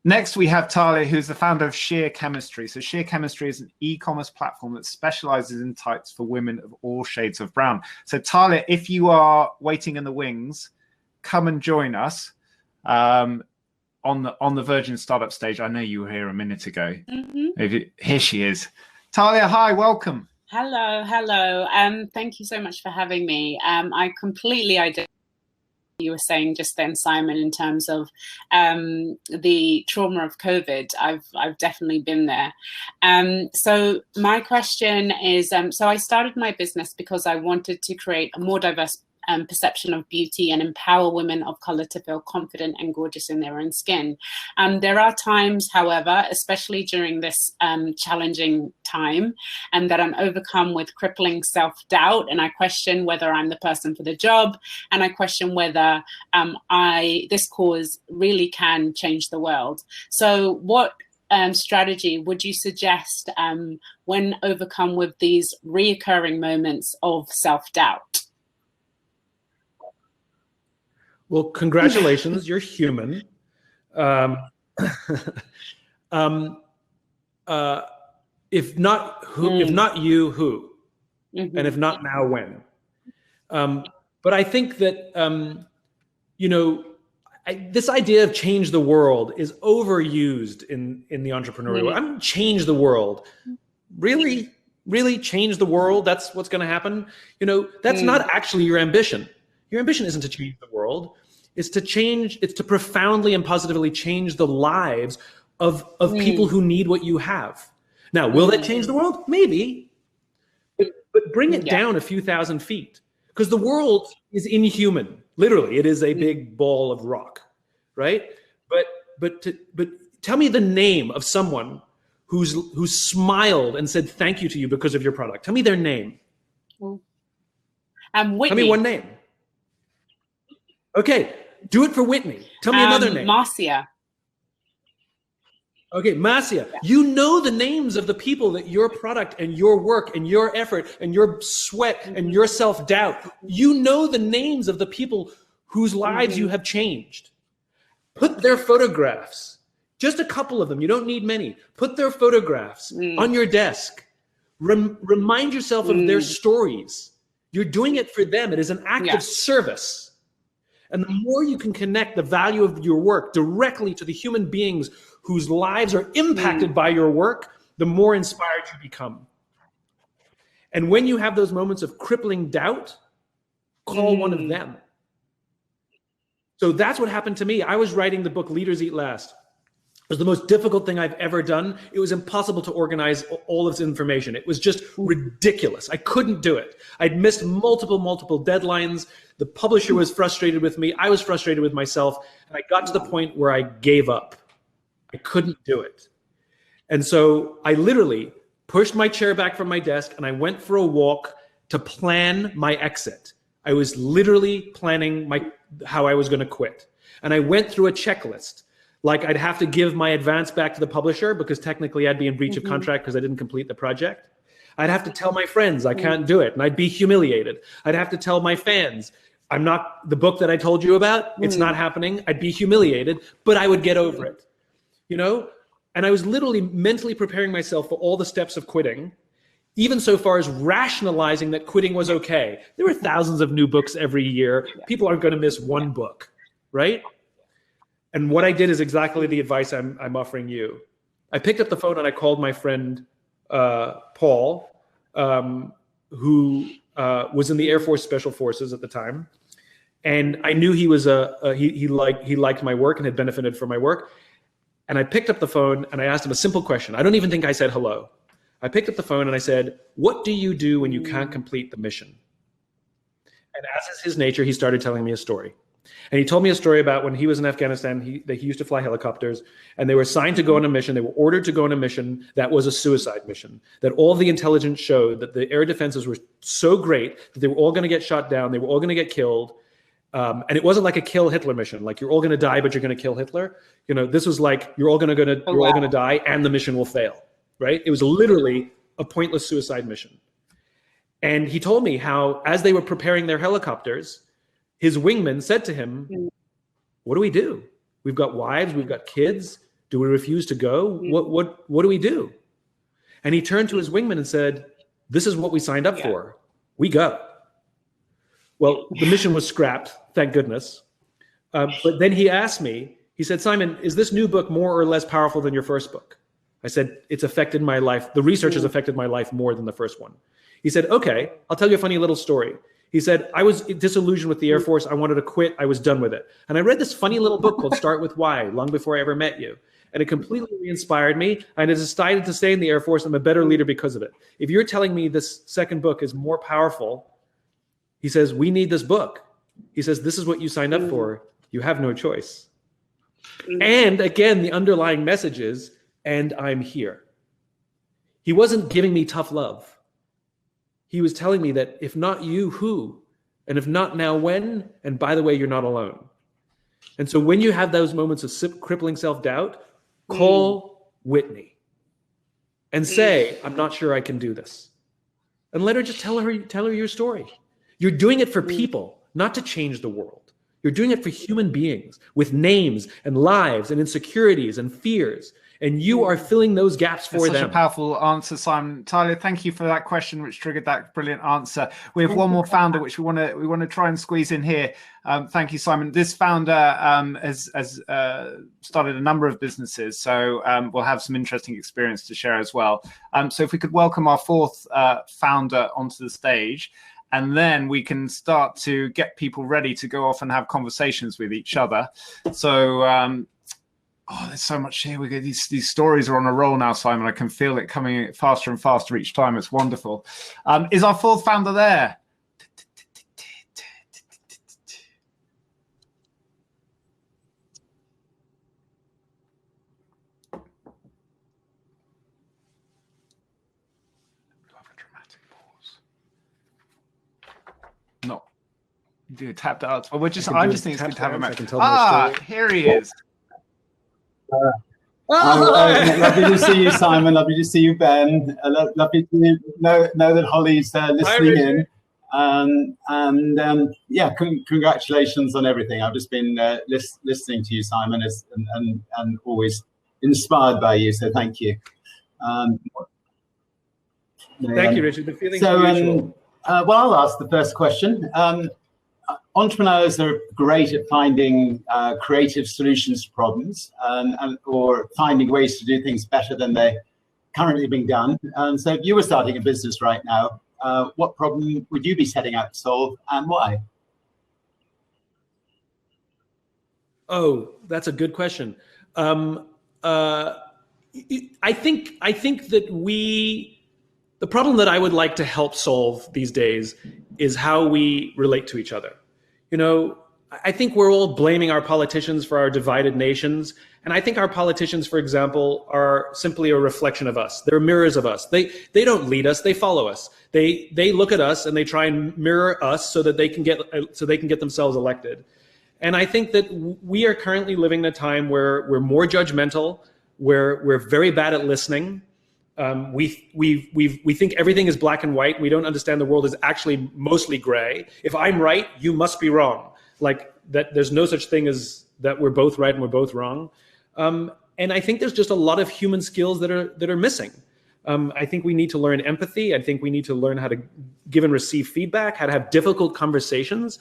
Next, we have Talia, who's the founder of Sheer Chemistry. So Sheer Chemistry is an e-commerce platform that specializes in types for women of all shades of brown. So Talia, if you are waiting in the wings, come and join us on the Virgin Startup stage. I know you were here a minute ago. Mm-hmm. Here she is. Talia, hi, welcome. Hello. Thank you so much for having me. I completely identify what you were saying just then, Simon, in terms of the trauma of COVID. I've definitely been there. So my question is, so I started my business because I wanted to create a more diverse perception of beauty and empower women of color to feel confident and gorgeous in their own skin. There are times, however, especially during this challenging time, that I'm overcome with crippling self-doubt, and I question whether I'm the person for the job, and I question whether this cause really can change the world. So what strategy would you suggest when overcome with these reoccurring moments of self-doubt? Well, congratulations, you're human. If not you, who? Mm-hmm. And if not now, when? But I think that, this idea of change the world is overused in the entrepreneurial world. I'm change the world. Really change the world? That's what's going to happen? That's not actually your ambition. Your ambition isn't to change the world. It's to profoundly and positively change the lives of people who need what you have. Now, will that change the world? Maybe. But bring it down a few thousand feet, because the world is inhuman. Literally, it is a big ball of rock, right? But tell me the name of someone who's smiled and said thank you to you because of your product. Tell me their name. Whitney. Tell me one name. Okay, do it for Whitney. Tell me another name. Marcia. Okay, Marcia. Yeah. You know the names of the people that your product and your work and your effort and your sweat and your self-doubt, you know the names of the people whose lives you have changed. Put their photographs, just a couple of them, you don't need many. Put their photographs on your desk. Remind yourself of their stories. You're doing it for them. It is an act of service. And the more you can connect the value of your work directly to the human beings whose lives are impacted by your work, the more inspired you become. And when you have those moments of crippling doubt, call one of them. So that's what happened to me. I was writing the book Leaders Eat Last. It was the most difficult thing I've ever done. It was impossible to organize all of this information. It was just ridiculous. I couldn't do it. I'd missed multiple deadlines. The publisher was frustrated with me. I was frustrated with myself. And I got to the point where I gave up. I couldn't do it. And so I literally pushed my chair back from my desk and I went for a walk to plan my exit. I was literally planning how I was going to quit. And I went through a checklist. Like I'd have to give my advance back to the publisher because technically I'd be in breach of contract because I didn't complete the project. I'd have to tell my friends I can't do it and I'd be humiliated. I'd have to tell my fans, I'm not the book that I told you about. It's not happening. I'd be humiliated, but I would get over it, you know? And I was literally mentally preparing myself for all the steps of quitting, even so far as rationalizing that quitting was okay. There were thousands of new books every year. People aren't going to miss one book, right? And what I did is exactly the advice I'm offering you. I picked up the phone and I called my friend Paul, who was in the Air Force Special Forces at the time, and I knew he was he liked my work and had benefited from my work. And I picked up the phone and I asked him a simple question. I don't even think I said hello. I picked up the phone and I said, "What do you do when you can't complete the mission?" And as is his nature, he started telling me a story. And he told me a story about when he was in Afghanistan, he used to fly helicopters, and they were assigned to go on a mission. They were ordered to go on a mission that was a suicide mission, that all the intelligence showed that the air defenses were so great that they were all going to get shot down. They were all going to get killed. And it wasn't like a kill Hitler mission, like you're all going to die, but you're going to kill Hitler. You know, this was like, you're all going to die and the mission will fail, right? It was literally a pointless suicide mission. And he told me how, as they were preparing their helicopters, his wingman said to him, "What do we do? We've got wives, we've got kids. Do we refuse to go? What do we do?" And he turned to his wingman and said, "This is what we signed up for. We go." Well, the mission was scrapped, thank goodness. But then he asked me, he said, "Simon, is this new book more or less powerful than your first book?" I said, "It's affected my life. The research has affected my life more than the first one." He said, "Okay, I'll tell you a funny little story." He said, "I was disillusioned with the Air Force. I wanted to quit. I was done with it. And I read this funny little book called Start With Why, long before I ever met you. And it completely re-inspired me. And I decided to stay in the Air Force. I'm a better leader because of it. If you're telling me this second book is more powerful," he says, "we need this book." He says, "This is what you signed up for. You have no choice." And again, the underlying message is, "And I'm here." He wasn't giving me tough love. He was telling me that if not you, who? And if not now, when? And by the way, you're not alone. And so when you have those moments of crippling self-doubt, call Whitney and say, "I'm not sure I can do this." And let her just tell her your story. You're doing it for people, not to change the world. You're doing it for human beings with names and lives and insecurities and fears. And you are filling those gaps for them. Such a powerful answer, Simon. Tyler, thank you for that question, which triggered that brilliant answer. We have one more founder, which we want to try and squeeze in here. Thank you, Simon. This founder has started a number of businesses, so we'll have some interesting experience to share as well. So if we could welcome our fourth founder onto the stage, and then we can start to get people ready to go off and have conversations with each other. So. Oh, there's so much here. We get these stories are on a roll now, Simon. I can feel it coming faster and faster each time. It's wonderful. Is our fourth founder there? Love a dramatic pause. No, do tap that out. Well, I just think it's good to have him. Here he is. Lovely to see you, Simon. Lovely to see you, Ben. Lovely to know that Holly's listening in. Yeah, congratulations on everything. I've just been listening to you, Simon, and always inspired by you. So thank you. Thank you, Richard. The feeling's mutual. Well, I'll ask the first question. entrepreneurs are great at finding creative solutions to problems or finding ways to do things better than they currently being done. And so if you were starting a business right now, what problem would you be setting out to solve and why? Oh, that's a good question. I think that the problem that I would like to help solve these days is how we relate to each other. You know, I think we're all blaming our politicians for our divided nations. And I think our politicians, for example, are simply a reflection of us. They're mirrors of us. They don't lead us, they follow us. They look at us and they try and mirror us so that they can get themselves elected. And I think that we are currently living in a time where we're more judgmental, where we're very bad at listening. We think everything is black and white. We don't understand the world is actually mostly gray. If I'm right, you must be wrong. Like that, there's no such thing as that we're both right and we're both wrong. And I think there's just a lot of human skills that are missing. I think we need to learn empathy. I think we need to learn how to give and receive feedback, how to have difficult conversations.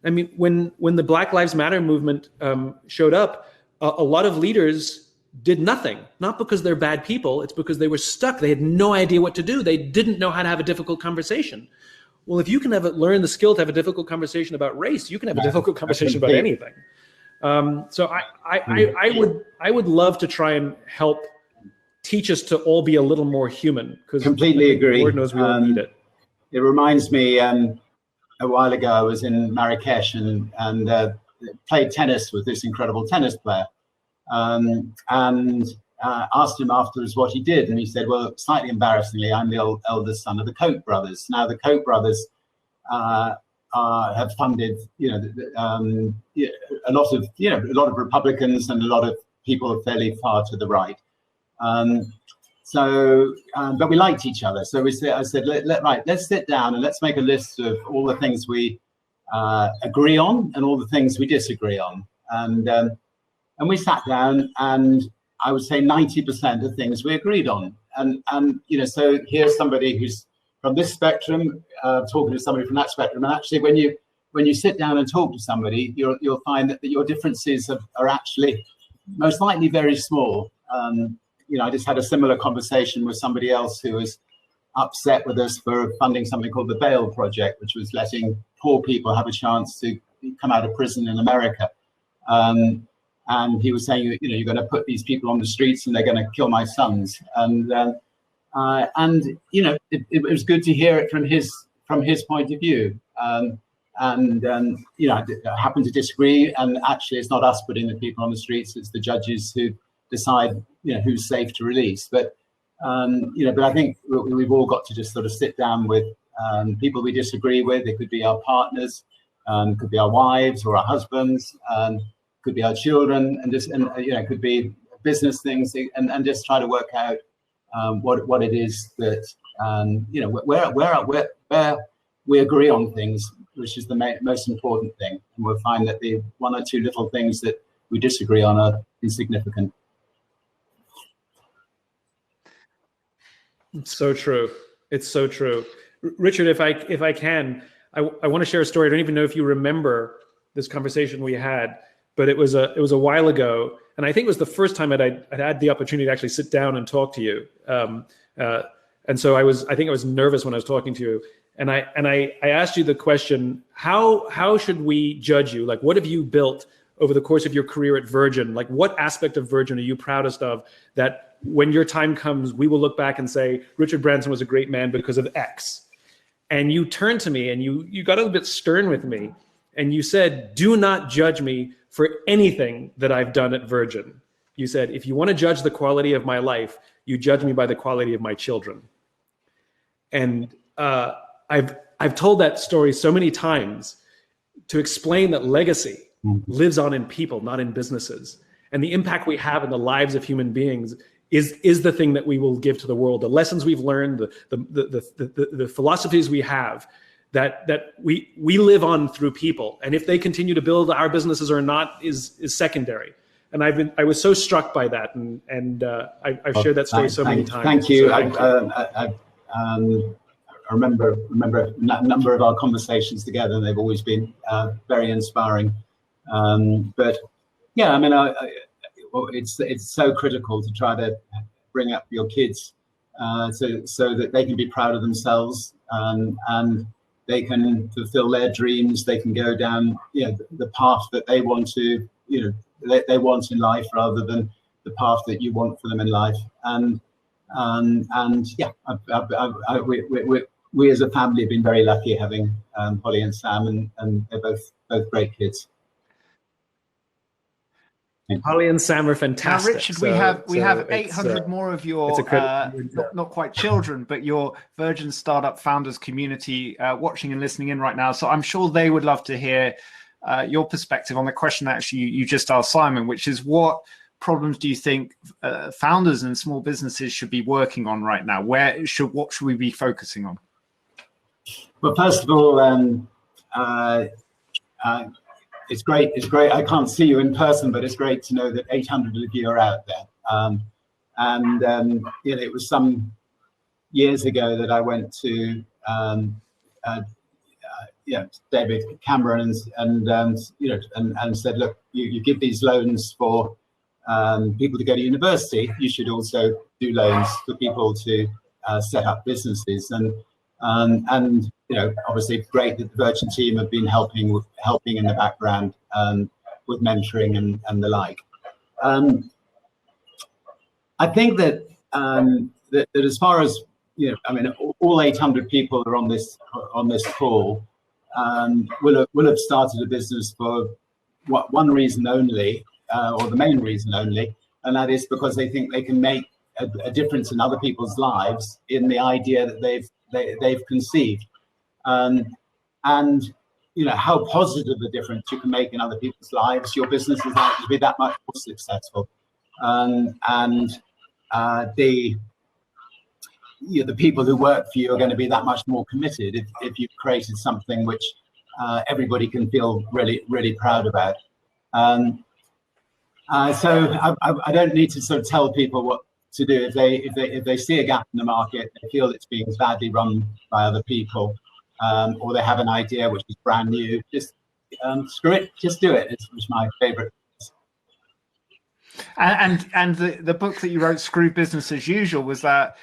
I mean, when the Black Lives Matter movement showed up, a lot of leaders did nothing, not because they're bad people, it's because they were stuck. They had no idea what to do. They didn't know how to have a difficult conversation. Well, if you can learn the skill to have a difficult conversation about race, you can have a difficult conversation about anything. So I would love to try and help teach us to all be a little more human. Because completely agree. Lord knows we all need it. It reminds me, a while ago I was in Marrakesh and played tennis with this incredible tennis player. And asked him afterwards what he did, and he said, well, slightly embarrassingly, I'm the eldest son of the Koch brothers. Now the Koch brothers have funded, a lot of Republicans and a lot of people fairly far to the right. But we liked each other. So I said, let's sit down and let's make a list of all the things we agree on and all the things we disagree on. And we sat down, and I would say 90% of things we agreed on. And so here's somebody who's from this spectrum talking to somebody from that spectrum. And actually, when you sit down and talk to somebody, you'll find that your differences are actually most likely very small. I just had a similar conversation with somebody else who was upset with us for funding something called the Bail Project, which was letting poor people have a chance to come out of prison in America. And he was saying, you're going to put these people on the streets and they're going to kill my sons. And it was good to hear it from his point of view. I happen to disagree. And actually, it's not us putting the people on the streets; it's the judges who decide, who's safe to release. But I think we've all got to just sort of sit down with people we disagree with. It could be our partners, could be our wives or our husbands. Could be our children, and it could be business things, and just try to work out what it is that where we agree on things, which is the most important thing, and we'll find that the one or two little things that we disagree on are insignificant. It's so true. It's so true, Richard. If I can, I want to share a story. I don't even know if you remember this conversation we had. But it was a while ago, and I think it was the first time I'd had the opportunity to actually sit down and talk to you. And so I think I was nervous when I was talking to you, and I asked you the question: how should we judge you? Like, what have you built over the course of your career at Virgin? Like, what aspect of Virgin are you proudest of that when your time comes, we will look back and say Richard Branson was a great man because of X? And you turned to me and you got a little bit stern with me, and you said, "Do not judge me for anything that I've done at Virgin." You said, if you want to judge the quality of my life, you judge me by the quality of my children. And I've told that story so many times to explain that legacy lives on in people, not in businesses. And the impact we have in the lives of human beings is the thing that we will give to the world. The lessons we've learned, the philosophies we have, that we live on through people, and if they continue to build our businesses or not is secondary. And I was so struck by that, and I've shared that story so many times. Thank you. So thank you. I remember a number of our conversations together, and they've always been very inspiring. But yeah, I mean, it's so critical to try to bring up your kids so that they can be proud of themselves, and they can fulfill their dreams. They can go down, the path that they want to, they want in life, rather than the path that you want for them in life. And yeah, we as a family have been very lucky having Holly and Sam, and they're both great kids. Holly and Sam are fantastic. Now, Richard, we have 800 more of your not quite children, but your Virgin Startup Founders community watching and listening in right now. So I'm sure they would love to hear your perspective on the question that actually you just asked Simon, which is, what problems do you think founders and small businesses should be working on right now? What should we be focusing on? Well, first of all, it's great. I can't see you in person, but it's great to know that 800 of you are out there. It was some years ago that I went to David Cameron and said, look, you give these loans for people to go to university. You should also do loans for people to set up businesses. And obviously great that the Virgin team have been helping in the background with mentoring and the like. I think that as far as all 800 people are on this call will have started a business for one reason only, or the main reason only, and that is because they think they can make a difference in other people's lives in the idea that they've conceived. And how positive a difference you can make in other people's lives, your business is likely to be that much more successful. The people who work for you are going to be that much more committed if you've created something which everybody can feel really, really proud about. So I don't need to sort of tell people what to do if they see a gap in the market, they feel it's being badly run by other people, or they have an idea which is brand new. Just screw it, just do it. It's my favorite. And the book that you wrote, Screw Business as Usual, was that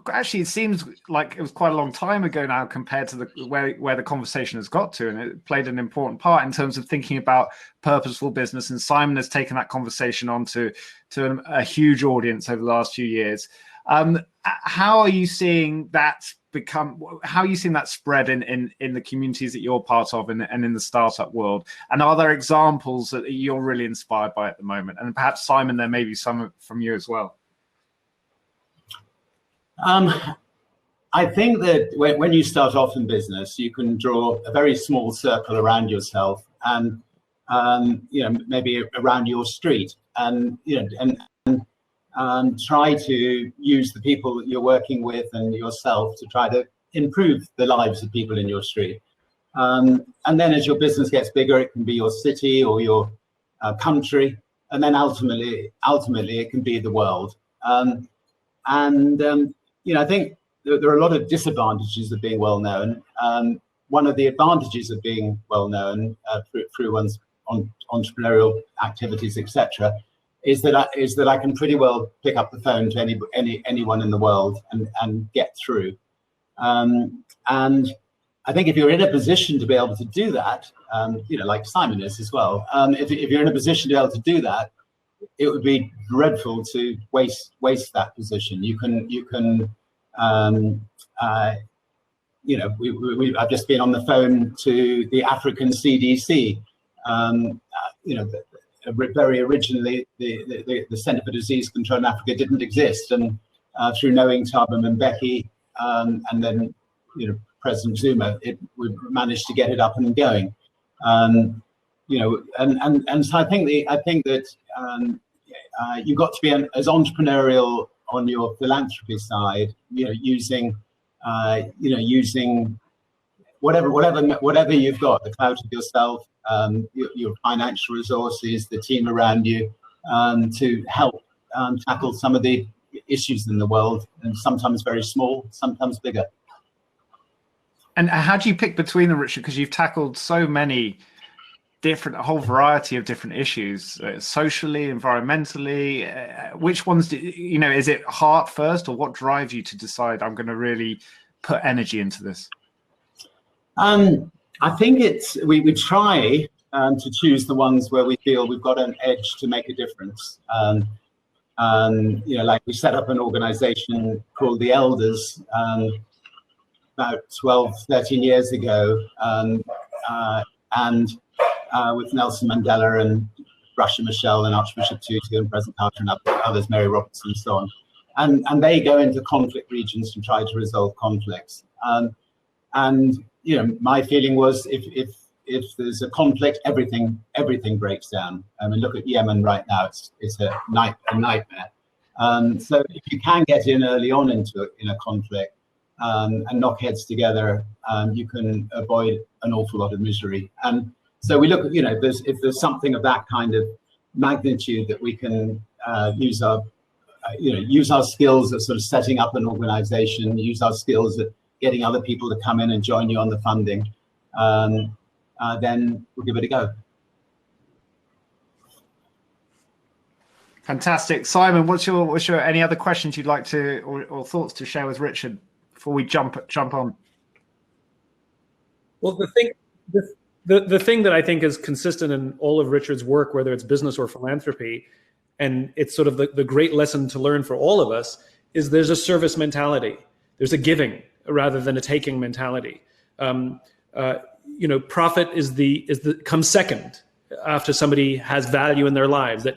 actually it seems like it was quite a long time ago now compared to where the conversation has got to, and it played an important part in terms of thinking about purposeful business. And Simon has taken that conversation on to a huge audience over the last few years. How are you seeing that spread in the communities that you're part of and in the startup world? And are there examples that you're really inspired by at the moment? And perhaps, Simon, there may be some from you as well. I think that when you start off in business, you can draw a very small circle around yourself, and maybe around your street, and try to use the people that you're working with and yourself to try to improve the lives of people in your street. And then as your business gets bigger, it can be your city or your country, and then ultimately it can be the world. I think there are a lot of disadvantages of being well known. One of the advantages of being well known through one's entrepreneurial activities, etc., is that I can pretty well pick up the phone to anyone in the world and get through. And I think if you're in a position to be able to do that, like Simon is as well, if you're in a position to be able to do that, it would be dreadful to waste that position. I've just been on the phone to the African CDC. Very originally, the Centre for Disease Control in Africa didn't exist, and through knowing Thabo Mbeki and then President Zuma, we managed to get it up and going. And so I think that you've got to be as entrepreneurial on your philanthropy side, using whatever you've got, the clout of yourself, your financial resources, the team around you, to help tackle some of the issues in the world, and sometimes very small, sometimes bigger. And how do you pick between them, Richard? Because you've tackled so many different, a whole variety of different issues, socially, environmentally. Which ones do you know? Is it heart first, or what drives you to decide I'm going to really put energy into this? I think we try to choose the ones where we feel we've got an edge to make a difference. You know, like we set up an organization called the Elders about 12, 13 years ago, with Nelson Mandela and Russia Michelle and Archbishop Tutu and President Carter and others, Mary Robertson and so on. And they go into conflict regions to try to resolve conflicts. And you know, my feeling was if there's a conflict, everything breaks down. I mean, look at Yemen right now; it's a nightmare. So if you can get in early on in a conflict and knock heads together, you can avoid an awful lot of misery. And so we look at, you know, if there's something of that kind of magnitude that we can use our skills at sort of setting up an organization, use our skills at getting other people to come in and join you on the funding, then we'll give it a go. Fantastic. Simon, what's your any other questions you'd like to or thoughts to share with Richard before we jump on? Well, the thing that I think is consistent in all of Richard's work, whether it's business or philanthropy, and it's sort of the great lesson to learn for all of us, is there's a service mentality. There's a giving rather than a taking mentality. You know, profit comes second after somebody has value in their lives. That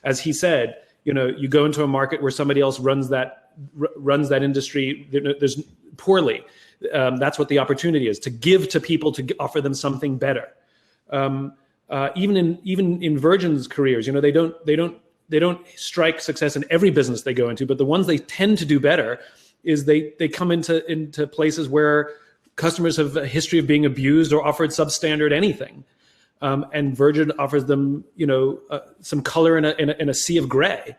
as he said, you know, you go into a market where somebody else runs that industry. There's poorly. That's what the opportunity is, to give to people, to offer them something better. Even in Virgin's careers, you know, they don't strike success in every business they go into, but the ones they tend to do better is they come into places where customers have a history of being abused or offered substandard anything, and Virgin offers them, you know, some color in a sea of gray.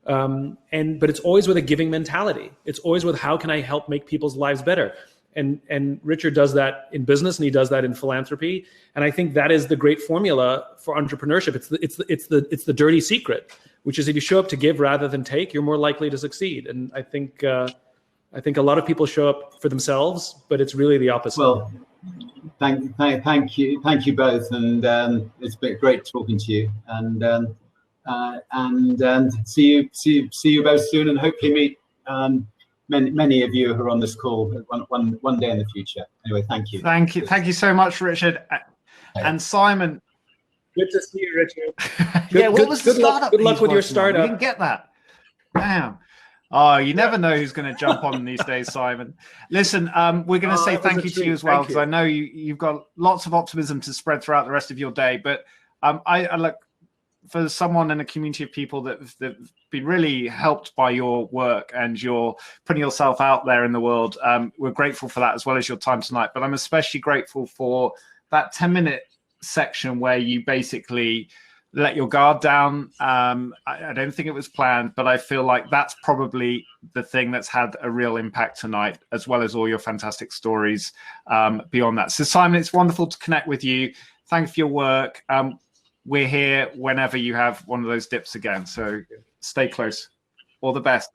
But it's always with a giving mentality. It's always with how can I help make people's lives better. And Richard does that in business, and he does that in philanthropy. And I think that is the great formula for entrepreneurship. It's the dirty secret, which is if you show up to give rather than take, you're more likely to succeed. And I think a lot of people show up for themselves, but it's really the opposite. Well, thank you both, and it's been great talking to you. And see you both soon, and hopefully meet many of you who are on this call one day in the future. Anyway, thank you. Thank you so much, Richard. And Simon. Good to see you, Richard. Good luck with your startup. You didn't get that. Damn. Oh, you never know who's going to jump on these days, Simon. Listen, we're going to say thank you to you as well, because I know you've got lots of optimism to spread throughout the rest of your day. But I look for someone in a community of people that've been really helped by your work, and you're putting yourself out there in the world. We're grateful for that, as well as your time tonight. But I'm especially grateful for that 10-minute section where you basically let your guard down. I don't think it was planned, but I feel like that's probably the thing that's had a real impact tonight, as well as all your fantastic stories beyond that. So Simon, it's wonderful to connect with you. Thanks for your work. We're here whenever you have one of those dips again. So stay close. All the best.